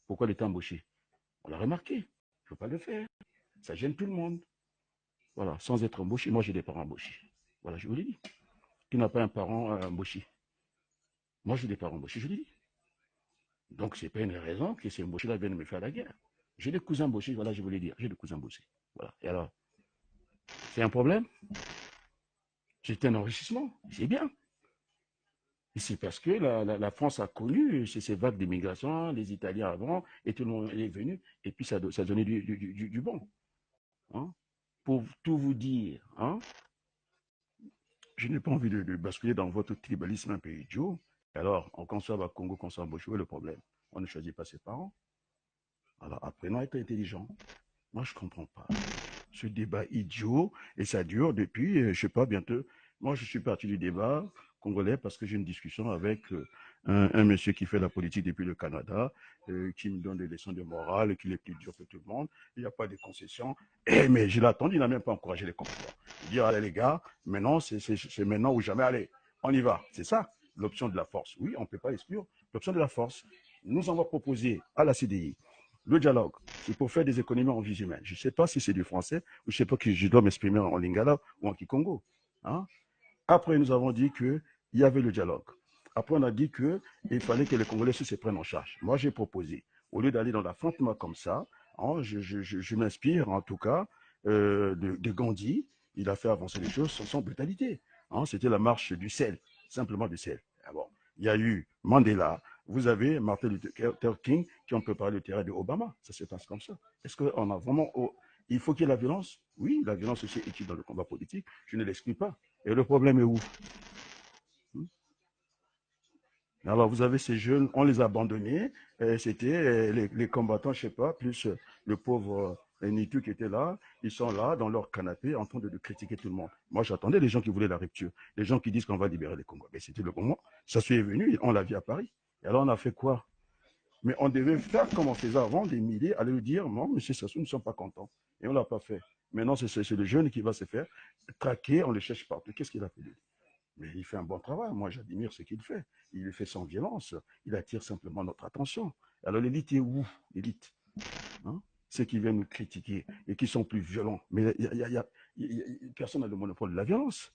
Speaker 1: Pourquoi l'État embauché? On l'a remarqué. Il ne faut pas le faire. Ça gêne tout le monde. Voilà, sans être embauché, moi j'ai des parents embauchés. Voilà, je vous l'ai dit. Qui n'a pas un parent embauché? Moi j'ai des parents embauchés, je l'ai dit. Donc, ce n'est pas une raison que ces embauchés-là viennent me faire la guerre. J'ai des cousins embauchés, voilà, je voulais dire. J'ai des cousins embauchés. Voilà. Et alors, c'est un problème? C'est un enrichissement. C'est bien. Et c'est parce que la France a connu ces vagues d'immigration, les Italiens avant, et tout le monde est venu, et puis ça donnait du bon. Hein. Pour tout vous dire, hein, je n'ai pas envie de basculer dans votre tribalisme un peu idiot. Alors, on conçoit à Congo, qu'on s'embauche, où est le problème? On ne choisit pas ses parents. Alors, apprenons à être intelligent. Moi, je ne comprends pas ce débat idiot, et ça dure depuis, je ne sais pas, bientôt. Moi, je suis parti du débat congolais parce que j'ai une discussion avec un monsieur qui fait la politique depuis le Canada, qui me donne des leçons de morale, qui est plus dur que tout le monde. Il n'y a pas de concessions. Mais je l'ai attendu, il n'a même pas encouragé les combattants. Dire, allez les gars, maintenant, c'est maintenant ou jamais, allez, on y va. C'est ça, l'option de la force. Oui, on ne peut pas exclure l'option de la force. Nous, on va proposer à la CDI le dialogue, c'est pour faire des économies en vie humaine. Je ne sais pas si c'est du français ou je ne sais pas que je dois m'exprimer en lingala ou en kikongo. Hein? Après, nous avons dit qu'il y avait le dialogue. Après, on a dit qu'il fallait que les Congolais se prennent en charge. Moi, j'ai proposé, au lieu d'aller dans l'affrontement comme ça, hein, je m'inspire en tout cas de Gandhi. Il a fait avancer les choses sans brutalité. Hein? C'était la marche du sel, simplement du sel. Ah bon. Il y a eu Mandela, vous avez Martin Luther King qui on peut parler du terrain de Obama. Ça se passe comme ça. Est-ce qu'on a vraiment... Il faut qu'il y ait la violence? Oui, la violence aussi est utile dans le combat politique. Je ne l'exclus pas. Et le problème est où? Alors, vous avez ces jeunes, on les a abandonnés. C'était les combattants, je ne sais pas, plus le pauvre Les Nitus qui étaient là, ils sont là dans leur canapé en train de critiquer tout le monde. Moi, j'attendais les gens qui voulaient la rupture, les gens qui disent qu'on va libérer les Congolais. Mais c'était le moment. Ça s'est venu, on l'a vu à Paris. Et alors, on a fait quoi? Mais on devait faire comme on faisait avant, des milliers, aller lui dire, non, monsieur Sassou, nous ne sommes pas contents. Et on ne l'a pas fait. Maintenant, c'est le jeune qui va se faire traquer, on le cherche partout. Qu'est-ce qu'il a fait? Mais il fait un bon travail. Moi, j'admire ce qu'il fait. Il le fait sans violence. Il attire simplement notre attention. Alors, l'élite est où? L'élite, hein? Ceux qui viennent nous critiquer et qui sont plus violents. Mais personne n'a le monopole de la violence.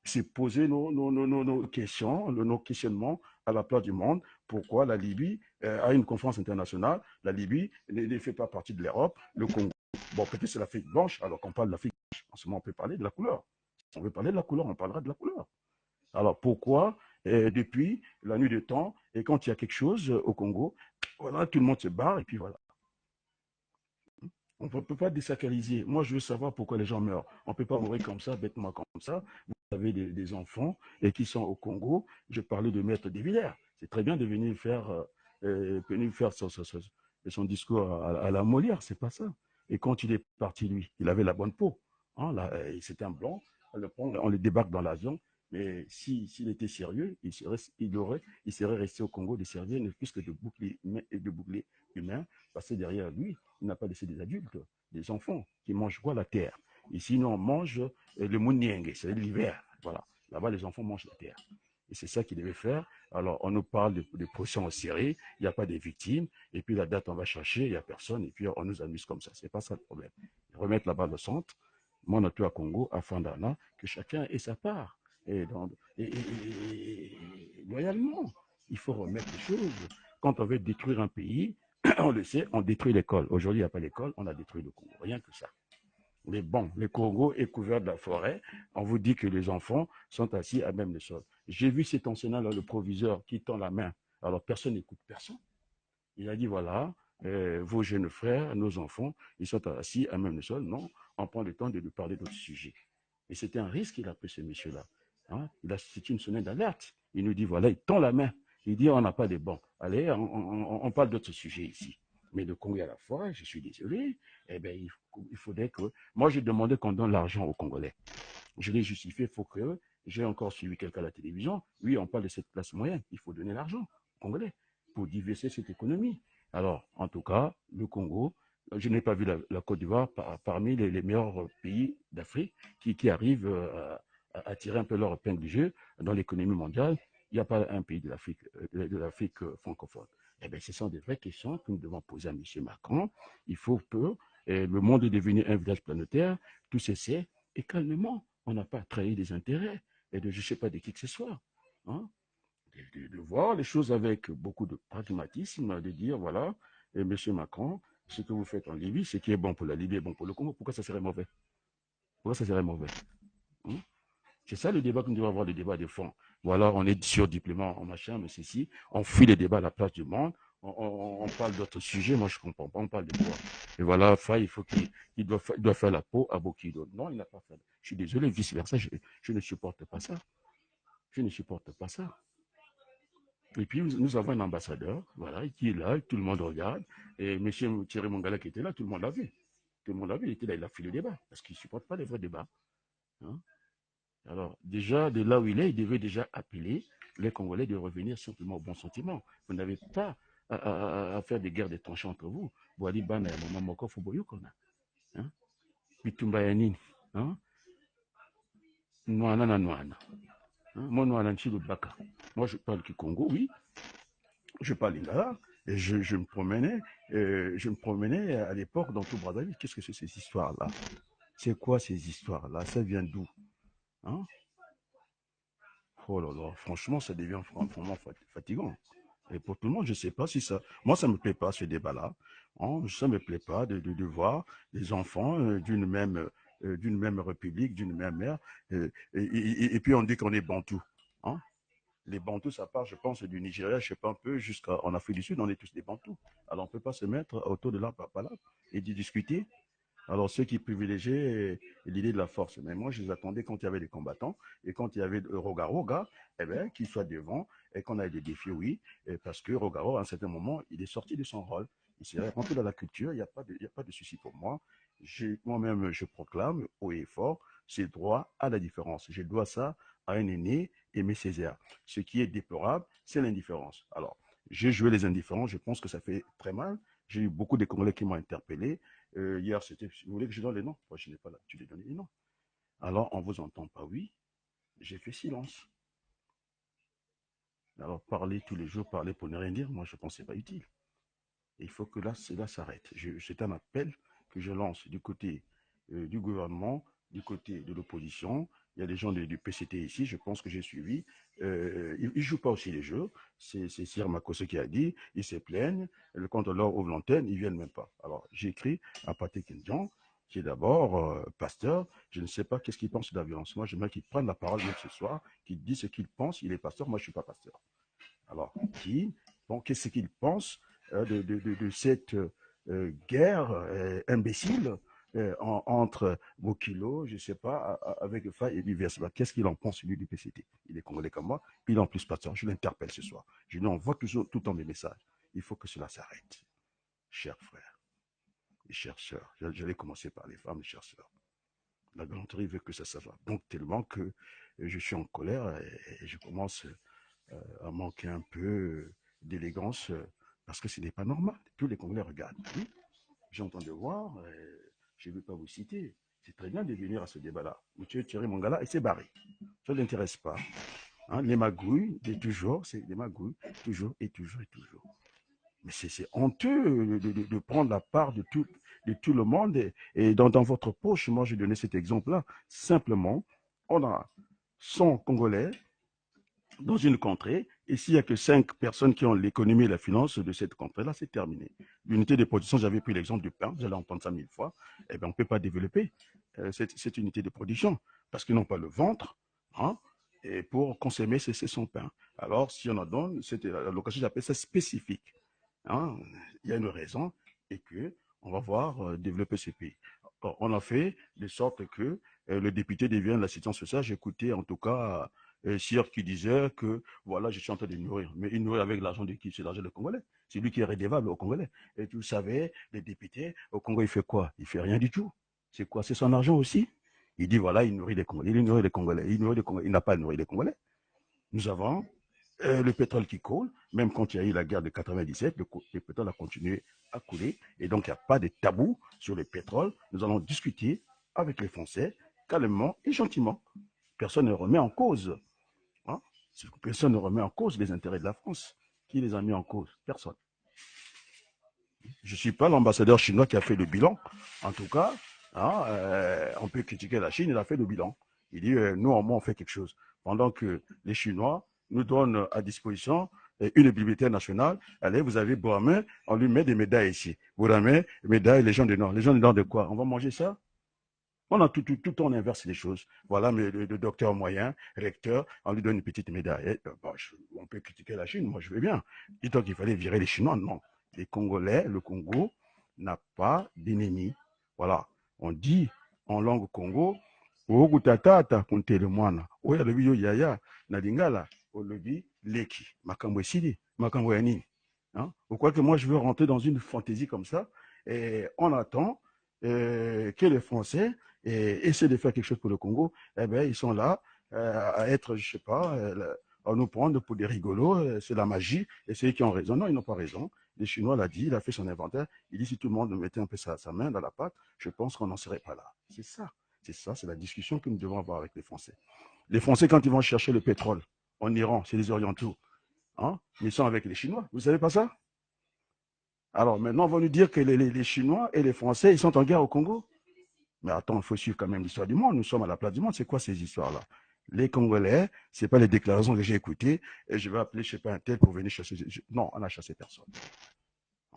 Speaker 1: C'est poser nos questions, nos questionnements à la place du monde. Pourquoi la Libye a une conférence internationale? La Libye ne fait pas partie de l'Europe. Le Congo, bon, peut-être c'est l'Afrique blanche, alors qu'on parle de l'Afrique blanche. En ce moment, on peut parler de la couleur. Si on veut parler de la couleur, on parlera de la couleur. Alors pourquoi, depuis la nuit des temps, et quand il y a quelque chose au Congo, voilà, tout le monde se barre, et puis voilà. On ne peut pas désacraliser. Moi, je veux savoir pourquoi les gens meurent. On ne peut pas mourir comme ça, bêtement comme ça. Vous avez des enfants et qui sont au Congo. Je parlais de Maître Desvillers. C'est très bien de venir faire son discours à la Molière, c'est pas ça. Et quand il est parti, lui, il avait la bonne peau. Hein, là, c'était un blanc. On le débarque dans l'avion. Mais s'il était sérieux, il serait resté au Congo de servir ne plus que de bouclier humain, parce que derrière lui, il n'a pas laissé des adultes, des enfants qui mangent quoi? La terre. Ici, nous, on mange le mounieng, c'est l'hiver. Voilà. Là-bas, les enfants mangent la terre. Et c'est ça qu'il devait faire. Alors, on nous parle de procès en série, il n'y a pas de victimes, et puis la date, on va chercher, il n'y a personne, et puis on nous amuse comme ça. C'est pas ça le problème. Remettre là-bas le centre, moi, notre à Congo, à Fandana, que chacun ait sa part. Et loyalement, il faut remettre les choses. Quand on veut détruire un pays, on le sait, on détruit l'école. Aujourd'hui, il n'y a pas l'école, on a détruit le Congo. Rien que ça. Mais bon, le Congo est couvert de la forêt. On vous dit que les enfants sont assis à même le sol. J'ai vu cet enseignant-là, le proviseur, qui tend la main. Alors, personne n'écoute personne. Il a dit, voilà, vos jeunes frères, nos enfants, ils sont assis à même le sol. Non, on prend le temps de lui parler d'autres sujets. Et c'était un risque qu'il a pris, ce monsieur-là. Hein? C'est une sonnette d'alerte. Il nous dit, voilà, il tend la main. Il dit, on n'a pas de banc. Allez, on parle d'autres sujets ici. Mais le Congo à la fois, je suis désolé, eh bien, il faudrait que... Moi, j'ai demandé qu'on donne l'argent aux Congolais. Je l'ai justifié, il faut que... J'ai encore suivi quelqu'un à la télévision. Oui, on parle de cette classe moyenne. Il faut donner l'argent aux Congolais pour diversifier cette économie. Alors, en tout cas, le Congo, je n'ai pas vu la Côte d'Ivoire parmi les meilleurs pays d'Afrique qui arrivent à tirer un peu leur épingle du jeu dans l'économie mondiale. Il n'y a pas un pays de l'Afrique francophone. Eh bien, ce sont des vraies questions que nous devons poser à M. Macron. Il faut que le monde est devenu un village planétaire, tout cessait, et calmement, on n'a pas trahi des intérêts et de je ne sais pas de qui que ce soit. Hein? De voir les choses avec beaucoup de pragmatisme, de dire, voilà, et M. Macron, ce que vous faites en Libye, ce qui est bon pour la Libye est bon pour le Congo, pourquoi ça serait mauvais? Pourquoi ça serait mauvais? Hein? C'est ça le débat que nous devons avoir, le débat de fond. Voilà, on est sur diplômant, en machin, mais ceci, on fuit les débats à la place du monde, on parle d'autres sujets, moi je ne comprends pas, on parle de quoi? Et voilà, Faye, il faut qu'il doit faire la peau à Bokido. Non, il n'a pas fait. Je suis désolé, vice-versa, je ne supporte pas ça. Je ne supporte pas ça. Et puis, nous avons un ambassadeur, voilà, qui est là, tout le monde regarde. Et M. Thierry Mongala qui était là, tout le monde l'a vu. Tout le monde l'a vu, il était là, il a fait le débat, parce qu'il ne supporte pas les vrais débats. Hein. Alors, déjà, de là où il devait déjà appeler les Congolais de revenir simplement au bon sentiment. Vous n'avez pas à faire des guerres de tranchants entre vous. Boali Bana et Maman Moko Foboyukona. Bitumba Yanini. Noana na Noana. Moi, Noana Nchilo Baka. Moi, je parle Kikongo, oui. Je parle lingala. Et je me promenais à l'époque dans tout Brazzaville. Qu'est-ce que c'est ces histoires-là? C'est quoi ces histoires-là? Ça vient d'où? Hein? Oh là là, franchement, ça devient vraiment fatigant. Et pour tout le monde, je ne sais pas si ça... Moi, ça ne me plaît pas, ce débat-là. Hein, ça ne me plaît pas de voir les enfants d'une même république, d'une même mère. Et puis, on dit qu'on est bantou. Hein? Les Bantous, ça part, je pense, du Nigeria, je ne sais pas un peu, jusqu'en Afrique du Sud, on est tous des Bantous. Alors, on ne peut pas se mettre autour de l'arbre à palabre et d'y discuter. Alors, ceux qui privilégiaient l'idée de la force. Mais moi, je les attendais quand il y avait des combattants et quand il y avait Roga, eh bien, qu'ils soient devant et qu'on ait des défis, oui, parce que Roga, à un certain moment, il est sorti de son rôle. Il serait rentré dans la culture, il y a pas de souci pour moi. Moi-même, je proclame haut et fort ces droits à la différence. Je dois ça à un aîné, Aimé Césaire. Ce qui est déplorable, c'est l'indifférence. Alors, j'ai joué les indifférents, je pense que ça fait très mal. J'ai eu beaucoup de Congolais qui m'ont interpellé. Hier, c'était. Vous voulez que je donne les noms? Moi, je n'ai pas l'habitude de donner les noms. Alors, on ne vous entend pas, oui. J'ai fait silence. Alors, parler tous les jours, parler pour ne rien dire, moi, je pense que ce n'est pas utile. Et il faut que là, cela s'arrête. C'est un appel que je lance du côté du gouvernement, du côté de l'opposition. Il y a des gens du PCT ici, je pense que j'ai suivi. Ils ne jouent pas aussi les jeux. C'est Sir Makoso qui a dit, ils se plaignent, le contrôleur ouvre l'antenne, ils ne viennent même pas. Alors, j'ai écrit à Patrick Kendian, qui est d'abord pasteur. Je ne sais pas qu'est-ce qu'il pense de la violence. Moi, j'aimerais qu'il prenne la parole même ce soir, qu'il dise ce qu'il pense. Il est pasteur, moi, je ne suis pas pasteur. Alors, qu'est-ce qu'il pense de cette guerre imbécile entre Bokilo, je ne sais pas, avec Faye et vice Qu'est-ce qu'il en pense, lui, du PCT? Il est congolais comme moi, il est en plus patient. Je l'interpelle ce soir. Je lui envoie toujours tout le temps des messages. Il faut que cela s'arrête, chers frères et chères sœurs. J'allais commencer par les femmes, les chères sœurs. La galanterie veut que ça va. Donc, tellement que je suis en colère et je commence à manquer un peu d'élégance parce que ce n'est pas normal. Tous les Congolais regardent. Oui, j'ai entendu voir, je ne vais pas vous citer. C'est très bien de venir à ce débat-là. M. Thierry Mongala et c'est barré. Ça ne l'intéresse pas. Hein, les magouilles, de toujours, c'est des magouilles, toujours et toujours et toujours. Mais c'est honteux de prendre la part de tout le monde. Et dans votre poche, moi, je donnais cet exemple-là. Simplement, on a 100 Congolais dans une contrée, et s'il n'y a que 5 personnes qui ont l'économie et la finance de cette contrée-là, c'est terminé. L'unité de production, j'avais pris l'exemple du pain, vous allez entendre ça 1000 fois, eh bien, on ne peut pas développer cette unité de production, parce qu'ils n'ont pas le ventre, hein, et pour consommer son pain. Alors, si on en donne, c'est à l'occasion, j'appelle ça spécifique. Hein, il y a une raison, et que on va voir développer ce pays. Alors, on a fait de sorte que le député devienne l'assistant social. J'ai écouté en tout cas Sir qui disait que voilà, je suis en train de nourrir. Mais il nourrit avec l'argent de qui? C'est l'argent des Congolais. C'est lui qui est redevable aux Congolais. Et vous savez, le député au Congo, il fait quoi? Il fait rien du tout. C'est quoi? C'est son argent aussi. Il dit voilà, il nourrit les Congolais. Il nourrit les Congolais. Il nourrit les Congolais. Il n'a pas nourri les Congolais. Nous avons le pétrole qui coule, même quand il y a eu la guerre de 97, le pétrole a continué à couler. Et donc, il n'y a pas de tabou sur le pétrole. Nous allons discuter avec les Français, calmement et gentiment. Personne ne remet en cause. Hein? Personne ne remet en cause les intérêts de la France. Qui les a mis en cause? Personne. Je ne suis pas l'ambassadeur chinois qui a fait le bilan. En tout cas, hein, on peut critiquer la Chine, il a fait le bilan. Il dit, nous, au moins, on fait quelque chose. Pendant que les Chinois nous donnent à disposition une bibliothèque nationale. Allez, vous avez Bourame, on lui met des médailles ici. Bourame, médailles, les gens du Nord. Les gens du Nord de quoi? On va manger ça? On a tout on inverse les choses. Voilà, mais le docteur moyen, recteur, on lui donne une petite médaille. Bon, on peut critiquer la Chine, moi je veux bien. Dis-toi qu'il fallait virer les Chinois, non. Les Congolais, le Congo n'a pas d'ennemis. Voilà. On dit en langue Congo, Ogutatata kuntele mwana. Oya le biyo yaya na lingala, on le dit leki. Makambo esili, makambo ya nini. Hein? Pourquoi que moi je veux rentrer dans une fantaisie comme ça et on attend que les Français essaient de faire quelque chose pour le Congo, eh bien, ils sont là à être, je sais pas, à nous prendre pour des rigolos, c'est la magie, et c'est eux qui ont raison. Non, ils n'ont pas raison. Les Chinois l'a dit, il a fait son inventaire, il dit si tout le monde mettait un peu sa main dans la pâte, je pense qu'on n'en serait pas là. C'est ça, c'est la discussion que nous devons avoir avec les Français. Les Français, quand ils vont chercher le pétrole en Iran, c'est les Orientaux, hein, ils sont avec les Chinois. Vous savez pas ça? Alors maintenant, on va nous dire que les Chinois et les Français, ils sont en guerre au Congo. Mais attends, il faut suivre quand même l'histoire du monde. Nous sommes à la place du monde. C'est quoi ces histoires-là? Les Congolais, ce n'est pas les déclarations que j'ai écoutées. Et je vais appeler, je ne sais pas, un tel pour venir chasser. Non, on n'a chassé personne.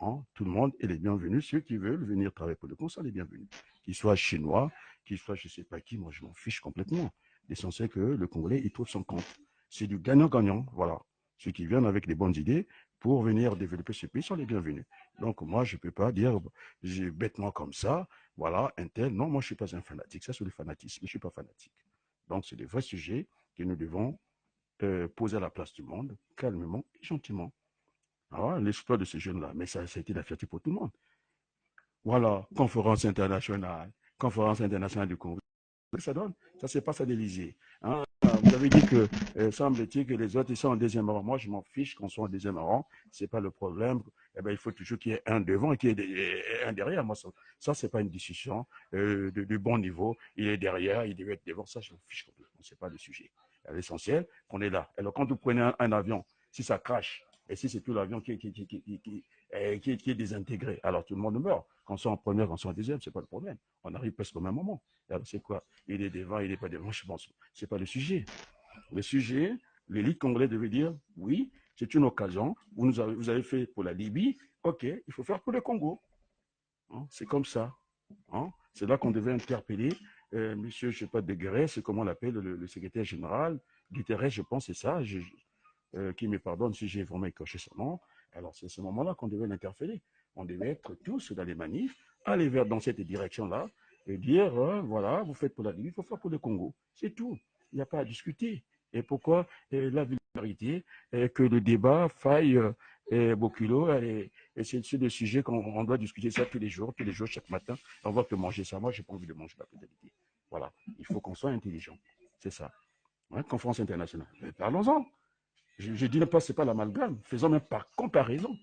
Speaker 1: Hein? Tout le monde est les bienvenus. Ceux qui veulent venir travailler pour le Congo sont les bienvenus. Qu'ils soient chinois, qu'ils soient je ne sais pas qui, moi je m'en fiche complètement. L'essentiel que le Congolais, il trouve son compte. C'est du gagnant-gagnant. Voilà. Ceux qui viennent avec des bonnes idées pour venir développer ce pays sont les bienvenus. Donc moi, je ne peux pas dire bêtement comme ça, voilà, un tel. Non, moi, je ne suis pas un fanatique. Ça, c'est le fanatisme. Je ne suis pas fanatique. Donc, c'est des vrais sujets que nous devons poser à la place du monde, calmement et gentiment. Ah, l'exploit de ces jeunes-là. Mais ça a été la fierté pour tout le monde. Voilà, conférence internationale du Congrès. Ça donne. Ça se passe à l'Élysée. Hein? Vous avez dit que, semble-t-il, que les autres ils sont en deuxième rang. Moi, je m'en fiche qu'on soit en deuxième rang. C'est pas le problème. Eh ben, il faut toujours qu'il y ait un devant et qu'il y ait un derrière. Moi, ça c'est pas une discussion de bon niveau. Il est derrière, il devait être devant. Ça, je m'en fiche complètement. C'est pas le sujet. L'essentiel, qu'on est là. Alors, quand vous prenez un avion, si ça crache, et si c'est tout l'avion qui est désintégré, alors tout le monde meurt. Qu'on soit en première, qu'on soit en deuxième, c'est pas le problème. On arrive presque au même moment. Alors, c'est quoi? Il est devant, il n'est pas devant, je pense. C'est pas le sujet. Le sujet, l'élite congolaise devait dire, oui, c'est une occasion. Vous avez fait pour la Libye, ok, il faut faire pour le Congo. Hein, c'est comme ça. Hein. C'est là qu'on devait interpeller monsieur, je ne sais pas, de Guéret, c'est comment on l'appelle, le secrétaire général, Guterres, je pense, c'est ça, qui me pardonne si j'ai vraiment écorché son nom. Alors, c'est à ce moment-là qu'on devait l'interpeller. On devait être tous dans les manifs, aller vers dans cette direction-là et dire, voilà, vous faites pour la Libye, il faut faire pour le Congo. C'est tout. Il n'y a pas à discuter. Et pourquoi la vulgarité, que le débat faille Boculo, et c'est des sujets qu'on doit discuter ça tous les jours, chaque matin. On va te manger ça. Moi, j'ai pas envie de manger la pédalité. Voilà. Il faut qu'on soit intelligent. C'est ça. Hein, conférence internationale. Mais parlons-en. Je dis pas, c'est pas l'amalgame. Faisons même par comparaison.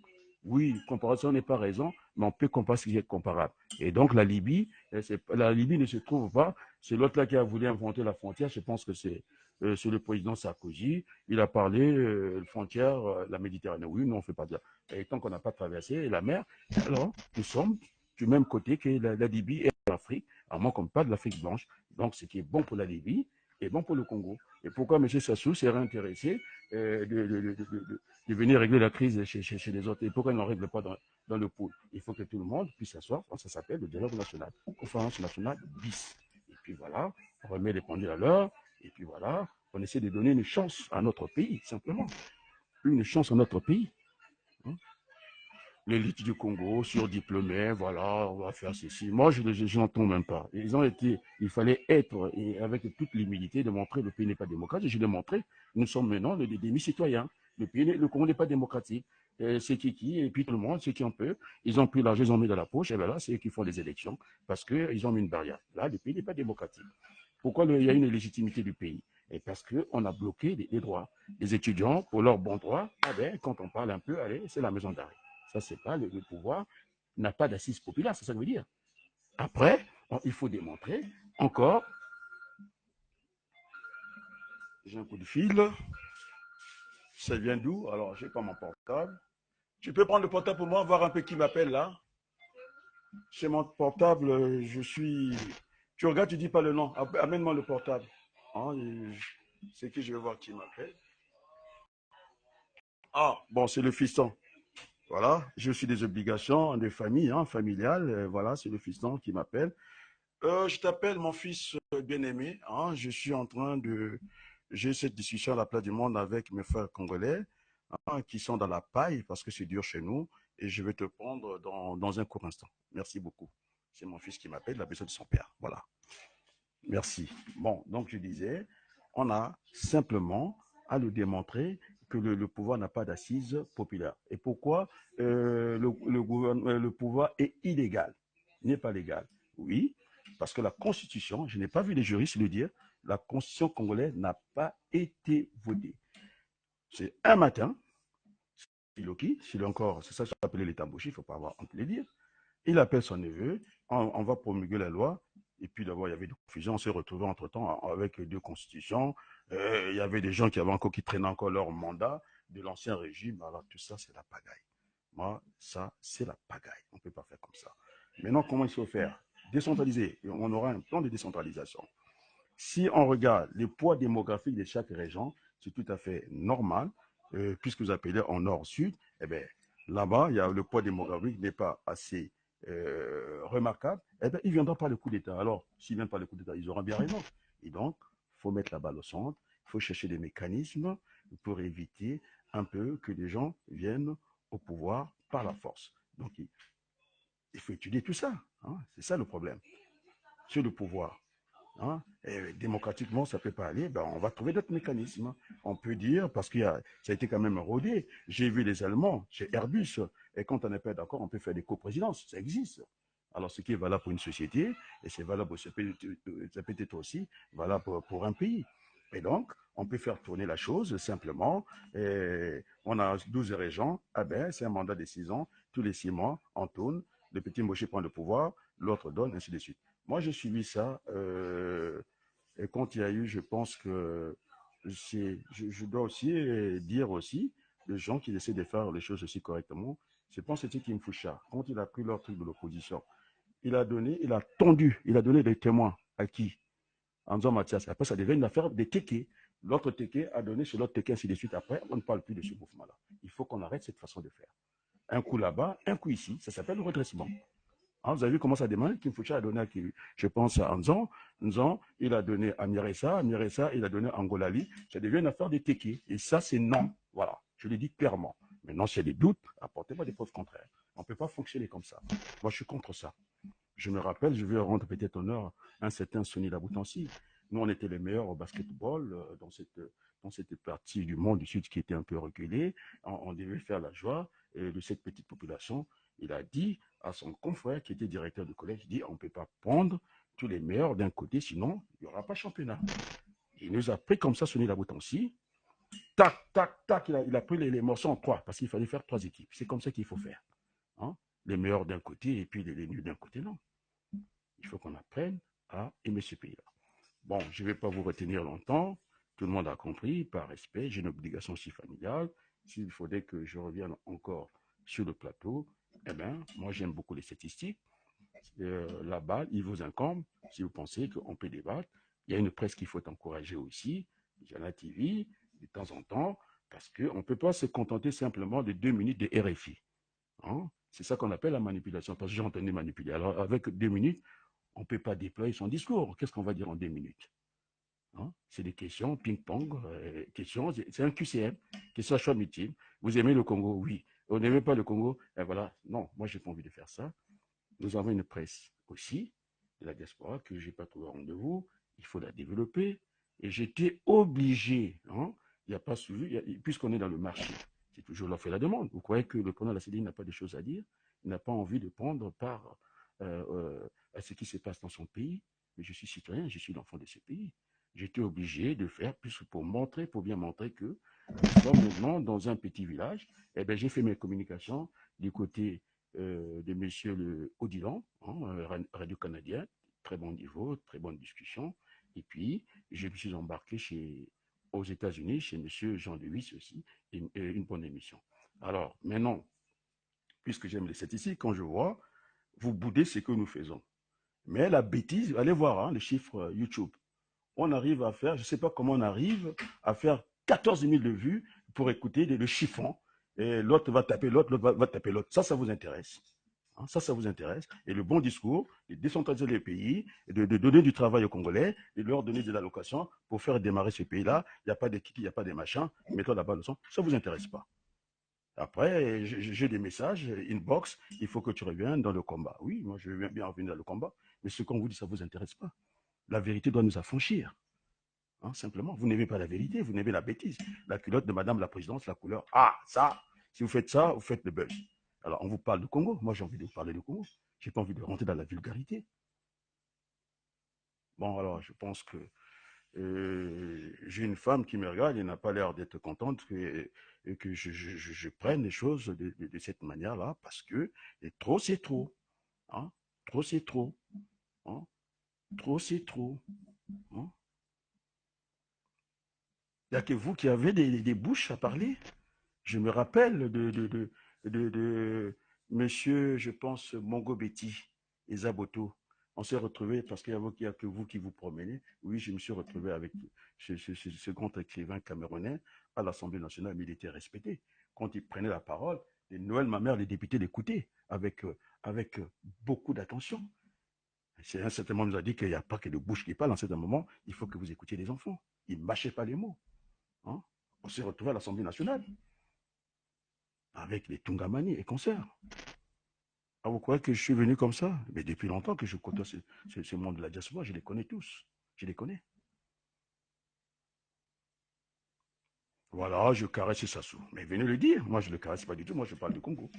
Speaker 1: Oui, comparaison n'est pas raison, mais on peut comparer ce qui est comparable. Et donc, la Libye ne se trouve pas. C'est l'autre là qui a voulu inventer la frontière. Je pense que c'est le président Sarkozy. Il a parlé frontière, la Méditerranée. Oui, nous, on ne fait pas de ça. Et tant qu'on n'a pas traversé la mer, alors, nous sommes du même côté que la Libye et l'Afrique, à moins qu'on ne parle de l'Afrique blanche. Donc, ce qui est bon pour la Libye est bon pour le Congo. Et pourquoi M. Sassou s'est réintéressé de venir régler la crise chez les autres. Et pourquoi ils n'en règlent pas dans le pôle? Il faut que tout le monde puisse s'asseoir. Ça s'appelle le dialogue national. Conférence nationale bis. Et puis voilà, on remet les pendules à l'heure. Et puis voilà, on essaie de donner une chance à notre pays, simplement. Une chance à notre pays. Hein? L'élite du Congo, surdiplômés, voilà, on va faire ceci. Moi, je n'entends même pas. Il fallait être, et avec toute l'humilité, de montrer que le pays n'est pas démocratique. Je l'ai montré. Nous sommes maintenant des demi-citoyens. Le Congo n'est pas démocratique. C'est qui, et puis tout le monde, ceux qui en peut, ils ont pris l'argent, ils ont mis dans la poche, et bien là, c'est eux qui font les élections, parce qu'ils ont mis une barrière. Là, le pays n'est pas démocratique. Pourquoi il y a une légitimité du pays? Et parce qu'on a bloqué les droits. Les étudiants, pour leurs bons droits, ah ben, quand on parle un peu, allez, c'est la maison d'arrêt. Ça, c'est pas le pouvoir n'a pas d'assise populaire, c'est ça que je veux dire. Après, il faut démontrer encore. J'ai un coup de fil. Ça vient d'où? Alors, j'ai pas mon portable. Tu peux prendre le portable pour moi, voir un peu qui m'appelle là. C'est mon portable, je suis. Tu regardes, tu dis pas le nom. Amène-moi le portable. Hein, c'est qui je vais voir qui m'appelle. Ah, bon, c'est le fiston. Voilà, je suis des obligations de famille, hein, familiales. Voilà, c'est le fiston qui m'appelle. Je t'appelle mon fils bien-aimé. Hein, je suis en train de. J'ai cette discussion à la place du monde avec mes frères congolais, hein, qui sont dans la paille parce que c'est dur chez nous. Et je vais te prendre dans un court instant. Merci beaucoup. C'est mon fils qui m'appelle, la besoin de son père. Voilà. Merci. Bon, donc je disais, on a simplement à le démontrer que le pouvoir n'a pas d'assise populaire. Et pourquoi le pouvoir est illégal, n'est pas légal? Oui, parce que la Constitution, je n'ai pas vu les juristes le dire, la Constitution congolaise n'a pas été votée. C'est un matin, Siloki, s'il est encore, c'est ça que j'appelais les tambouchis, il ne faut pas avoir honte de le dire, il appelle son neveu, on va promulguer la loi. Et puis d'abord, il y avait des confusions. On s'est retrouvé entre-temps avec deux constitutions. Il y avait des gens qui traînaient encore leur mandat de l'ancien régime. Alors tout ça, c'est la pagaille. Moi, ça, c'est la pagaille. On ne peut pas faire comme ça. Maintenant, comment il faut faire? Décentraliser. On aura un plan de décentralisation. Si on regarde le poids démographique de chaque région, c'est tout à fait normal, puisque vous appelez en nord-sud, eh bien, là-bas, le poids démographique n'est pas assez remarquable, eh bien, il ne viendra pas le coup d'État. Alors, s'il ne vient pas le coup d'État, ils auront bien raison. Et donc, il faut mettre la balle au centre, il faut chercher des mécanismes pour éviter un peu que les gens viennent au pouvoir par la force. Donc, il faut étudier tout ça. Hein. C'est ça le problème. Sur le pouvoir. Hein. Et démocratiquement, ça ne peut pas aller, ben, on va trouver d'autres mécanismes. On peut dire, parce que ça a été quand même rodé. J'ai vu les Allemands chez Airbus, et quand on n'est pas d'accord, on peut faire des coprésidences, ça existe. Alors, ce qui est valable pour une société, et c'est valable, ça peut être aussi valable pour un pays. Et donc, on peut faire tourner la chose simplement. Et on a 12 régents, ah ben, c'est un mandat de 6 ans, tous les 6 mois, on tourne, le petit Moshe prend le pouvoir, l'autre donne, ainsi de suite. Moi, j'ai suivi ça. Et quand il y a eu, je pense que je dois aussi dire aussi, les gens qui essaient de faire les choses aussi correctement, je pense que c'était Kim Foucha. Quand il a pris leur truc de l'opposition, il a tendu, il a donné des témoins à qui? En disant Mathias. Après, ça devient une affaire des téqués. L'autre téqué a donné sur l'autre téqué, ainsi de suite. Après, on ne parle plus de ce mouvement-là. Il faut qu'on arrête cette façon de faire. Un coup là-bas, un coup ici, ça s'appelle le redressement. Hein, vous avez vu comment ça démarre? Kim Foucha a donné à qui? Je pense à Nzan. Nzan, il a donné à Miressa. Miressa, il a donné à Angolali. Ça devient une affaire des téqués. Et ça, c'est non. Voilà. Je le dis clairement. Maintenant, s'il y a des doutes, apportez-moi des preuves contraires. On ne peut pas fonctionner comme ça. Moi, je suis contre ça. Je me rappelle, je vais rendre peut-être honneur à un certain Sonny Laboutancy. Nous, on était les meilleurs au basketball dans cette partie du monde du Sud qui était un peu reculée. On devait faire la joie de cette petite population. Il a dit à son confrère qui était directeur de collège, il dit, on ne peut pas prendre tous les meilleurs d'un côté, sinon il n'y aura pas championnat. Il nous a pris comme ça Sonny Laboutancy. Tac, tac, tac, il a pris les morceaux en trois, parce qu'il fallait faire 3 équipes. C'est comme ça qu'il faut faire. Hein? Les meilleurs d'un côté et puis les nuls d'un côté, non. Il faut qu'on apprenne à aimer ce pays-là. Bon, je ne vais pas vous retenir longtemps. Tout le monde a compris, par respect, j'ai une obligation aussi familiale. S'il faudrait que je revienne encore sur le plateau, eh bien, moi j'aime beaucoup les statistiques. La balle, il vous incombe si vous pensez qu'on peut débattre. Il y a une presse qu'il faut encourager aussi. Il y a la TV, de temps en temps, parce qu'on ne peut pas se contenter simplement de 2 minutes de RFI. Hein? C'est ça qu'on appelle la manipulation, parce que j'ai entendu manipuler. Alors, avec 2 minutes, on ne peut pas déployer son discours. Qu'est-ce qu'on va dire en 2 minutes? Hein? C'est des questions, ping-pong, questions, c'est un QCM, question choix multiple. Vous aimez le Congo? Oui. Vous n'aimez pas le Congo? Et voilà. Non, moi, je n'ai pas envie de faire ça. Nous avons une presse aussi de la diaspora que je n'ai pas trouvé rendez-vous. Il faut la développer. Et j'étais obligé, hein, il n'y a pas suivi, puisqu'on est dans le marché, c'est toujours l'offre et la demande. Vous croyez que le président de la CDI n'a pas de choses à dire? Il n'a pas envie de prendre part à ce qui se passe dans son pays? Mais je suis citoyen, je suis l'enfant de ce pays. J'étais obligé de faire plus pour bien montrer que nous sommes maintenant dans un petit village. Eh bien, j'ai fait mes communications du côté de monsieur le Odilon, hein, radio-canadien, très bon niveau, très bonne discussion. Et puis, je me suis embarqué aux États-Unis, chez monsieur Jean Lewis aussi, une bonne émission. Alors, maintenant, puisque j'aime les statistiques, quand je vois, vous boudez ce que nous faisons. Mais la bêtise, allez voir hein, les chiffres YouTube. On arrive à faire, je ne sais pas comment on arrive à faire 14 000 de vues pour écouter le chiffon. Et l'autre va taper l'autre, l'autre va taper l'autre. Ça vous intéresse. Hein, ça vous intéresse. Et le bon discours, de décentraliser les pays, de donner du travail aux Congolais, de leur donner de l'allocation pour faire démarrer ce pays-là. Il n'y a pas de kiki, il n'y a pas de machin. Mettons là-bas le son. Ça ne vous intéresse pas. Après, j'ai des messages, inbox, il faut que tu reviennes dans le combat. Oui, moi je veux bien revenir dans le combat, mais ce qu'on vous dit, ça ne vous intéresse pas. La vérité doit nous affranchir. Hein, simplement, vous n'aimez pas la vérité, vous n'aimez la bêtise. La culotte de Madame la Présidente, la couleur. Ah, ça, si vous faites ça, vous faites le buzz. Alors, on vous parle de Congo. Moi, j'ai envie de vous parler de Congo. Je n'ai pas envie de rentrer dans la vulgarité. Bon, alors, je pense que j'ai une femme qui me regarde et n'a pas l'air d'être contente que je prenne les choses de cette manière-là parce que trop, c'est trop. Hein? Trop, c'est trop. Hein? Trop, c'est trop. Hein? Il n'y a que vous qui avez des bouches à parler. Je me rappelle de monsieur, je pense, Mongo Betty et Zaboto. On s'est retrouvés parce qu'il n'y a que vous qui vous promenez. Oui, je me suis retrouvé avec ce grand écrivain camerounais à l'Assemblée nationale, mais il était respecté. Quand il prenait la parole, les Noël, ma mère, les députés l'écoutaient avec beaucoup d'attention. C'est un certain moment, il nous a dit qu'il n'y a pas que de bouche qui parle. En certain moment, il faut que vous écoutiez les enfants. Il ne mâchait pas les mots. Hein. On s'est retrouvé à l'Assemblée nationale avec les Tungamani et concerts. Ah, vous croyez que je suis venu comme ça? Mais depuis longtemps que je côtoie ce monde de la diaspora, je les connais tous. Je les connais. Voilà, je caresse Sassou. Mais venez le dire. Moi, je ne le caresse pas du tout. Moi, je parle du Congo.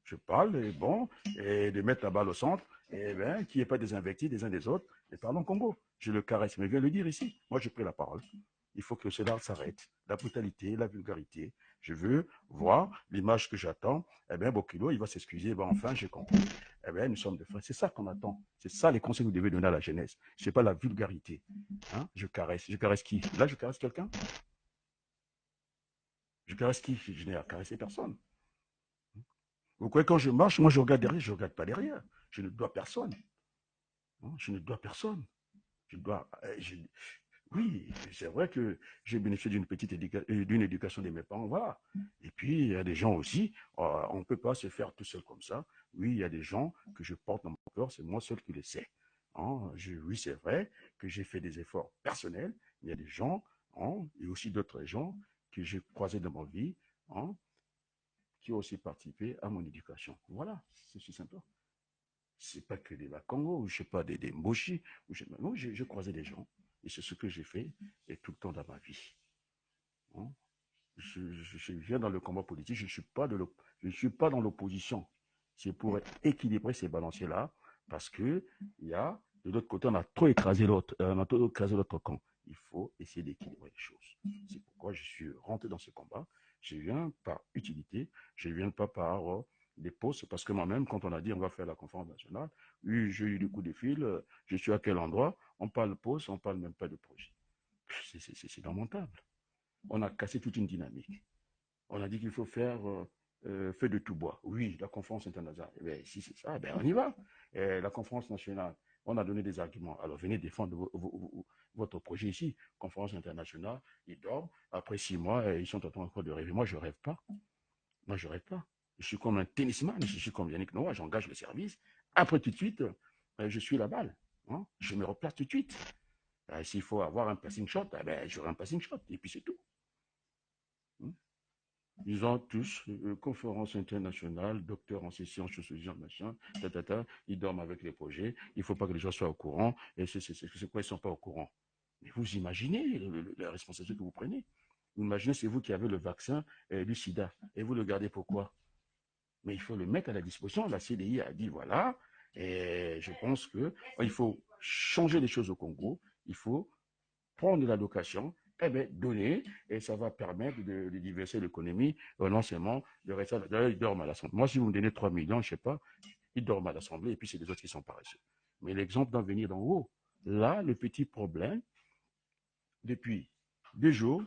Speaker 1: Je parle, et bon, et de mettre la balle au centre, et bien, qu'il n'y ait pas des invectives des uns des autres, et parlons Congo. Je le caresse, mais viens le dire ici. Moi, j'ai pris la parole. Il faut que cela s'arrête. La brutalité, la vulgarité. Je veux voir l'image que j'attends. Eh bien, Bokilo, il va s'excuser. Ben, enfin, j'ai compris. Eh bien, nous sommes des frères. C'est ça qu'on attend. C'est ça les conseils que vous devez donner à la jeunesse. Ce n'est pas la vulgarité. Hein? Je caresse. Je caresse qui? Là, je caresse quelqu'un? Je caresse qui? Je n'ai à caresser personne. Vous croyez quand je marche, moi je regarde derrière, je ne regarde pas derrière. Je ne dois personne. Hein, je ne dois personne. Je dois. Oui, c'est vrai que j'ai bénéficié d'une d'une éducation de mes parents, voilà. Et puis il y a des gens aussi, on ne peut pas se faire tout seul comme ça. Oui, il y a des gens que je porte dans mon cœur, c'est moi seul qui le sais. Hein, oui, c'est vrai que j'ai fait des efforts personnels. Il y a des gens, hein, et aussi d'autres gens que j'ai croisés dans ma vie, hein, qui ont aussi participé à mon éducation. Voilà, c'est aussi simple. C'est pas que des Bakongo, ou je sais pas, des Mboshi. Non, j'ai croisé des gens. Et c'est ce que j'ai fait et tout le temps dans ma vie. Hein. Je viens dans le combat politique, je ne suis pas dans l'opposition. C'est pour équilibrer ces balanciers-là, parce que il y a, de l'autre côté, on a trop écrasé l'autre, on a trop écrasé l'autre camp. Il faut essayer d'équilibrer les choses. C'est pourquoi je suis rentré dans ce combat. Je viens par utilité, je ne viens pas par des postes, parce que moi-même, quand on a dit on va faire la conférence nationale, oui, j'ai eu des coups de fil, je suis à quel endroit, on parle de poste, on parle même pas de projet. C'est lamentable. On a cassé toute une dynamique. On a dit qu'il faut faire feu de tout bois. Oui, la conférence internationale. Eh bien, si c'est ça, ben on y va. La conférence nationale, on a donné des arguments. Alors venez défendre votre projet ici. Conférence internationale, ils dorment. Après 6 mois, ils sont en train de rêver. Moi, je ne rêve pas. Moi, je ne rêve pas. Je suis comme un tennisman. Je suis comme Yannick Noah. J'engage le service. Après, tout de suite, je suis la balle. Hein? Je me replace tout de suite. S'il faut avoir un passing shot, eh ben, j'aurai un passing shot. Et puis, c'est tout. Hein. Ils ont tous conférence internationale, docteur en session, sociologie, machin, tatata, ils dorment avec les projets, il ne faut pas que les gens soient au courant, et c'est quoi, ils ne sont pas au courant. Mais vous imaginez la responsabilité que vous prenez. Vous imaginez, c'est vous qui avez le vaccin du sida, et vous le gardez pourquoi? Mais il faut le mettre à la disposition. La CDI a dit, voilà, et je pense qu'il faut changer les choses au Congo, il faut prendre de l'allocation, eh bien, donner, et ça va permettre de diverser l'économie, non seulement de rester. D'ailleurs, ils dorment à l'Assemblée. Moi, si vous me donnez 3 millions, je ne sais pas, ils dorment à l'Assemblée, et puis c'est les autres qui sont paresseux. Mais l'exemple doit venir d'en haut. Là, le petit problème, depuis 2 jours,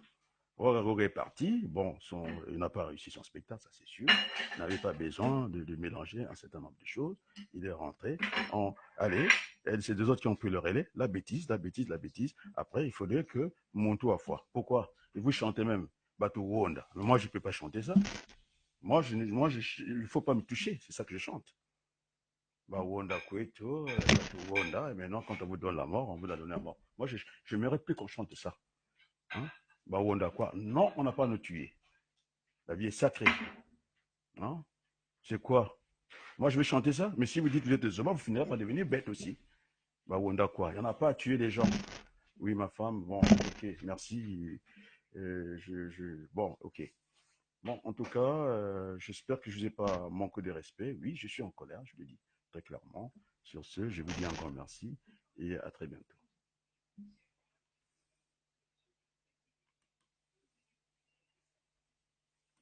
Speaker 1: Roro est parti. Bon, il n'a pas réussi son spectacle, ça c'est sûr. Il n'avait pas besoin de mélanger un certain nombre de choses. Il est rentré. Allez, c'est deux autres qui ont pris le relais. La bêtise, la bêtise, la bêtise. Après, il faudrait que mon tour à foi. Pourquoi? Et vous chantez même Batu Wonda. Mais moi, je ne peux pas chanter ça. Il ne faut pas me toucher. C'est ça que je chante. Bah, Wonda Kweto, Batu Wonda. Et maintenant, quand on vous donne la mort, on vous la donne la mort. Moi, je ne mérite plus qu'on chante ça. Hein? Bah, Wonda quoi? Non, on n'a pas à nous tuer. La vie est sacrée. Hein? C'est quoi? Moi, je vais chanter ça, mais si vous dites que vous êtes des hommes, vous finirez par devenir bête aussi. Bah, Wanda quoi? Il n'y en a pas à tuer les gens. Oui, ma femme, bon, ok, merci. Bon, ok. Bon, en tout cas, j'espère que je ne vous ai pas manqué de respect. Oui, je suis en colère, je le dis très clairement. Sur ce, je vous dis un grand merci et à très bientôt.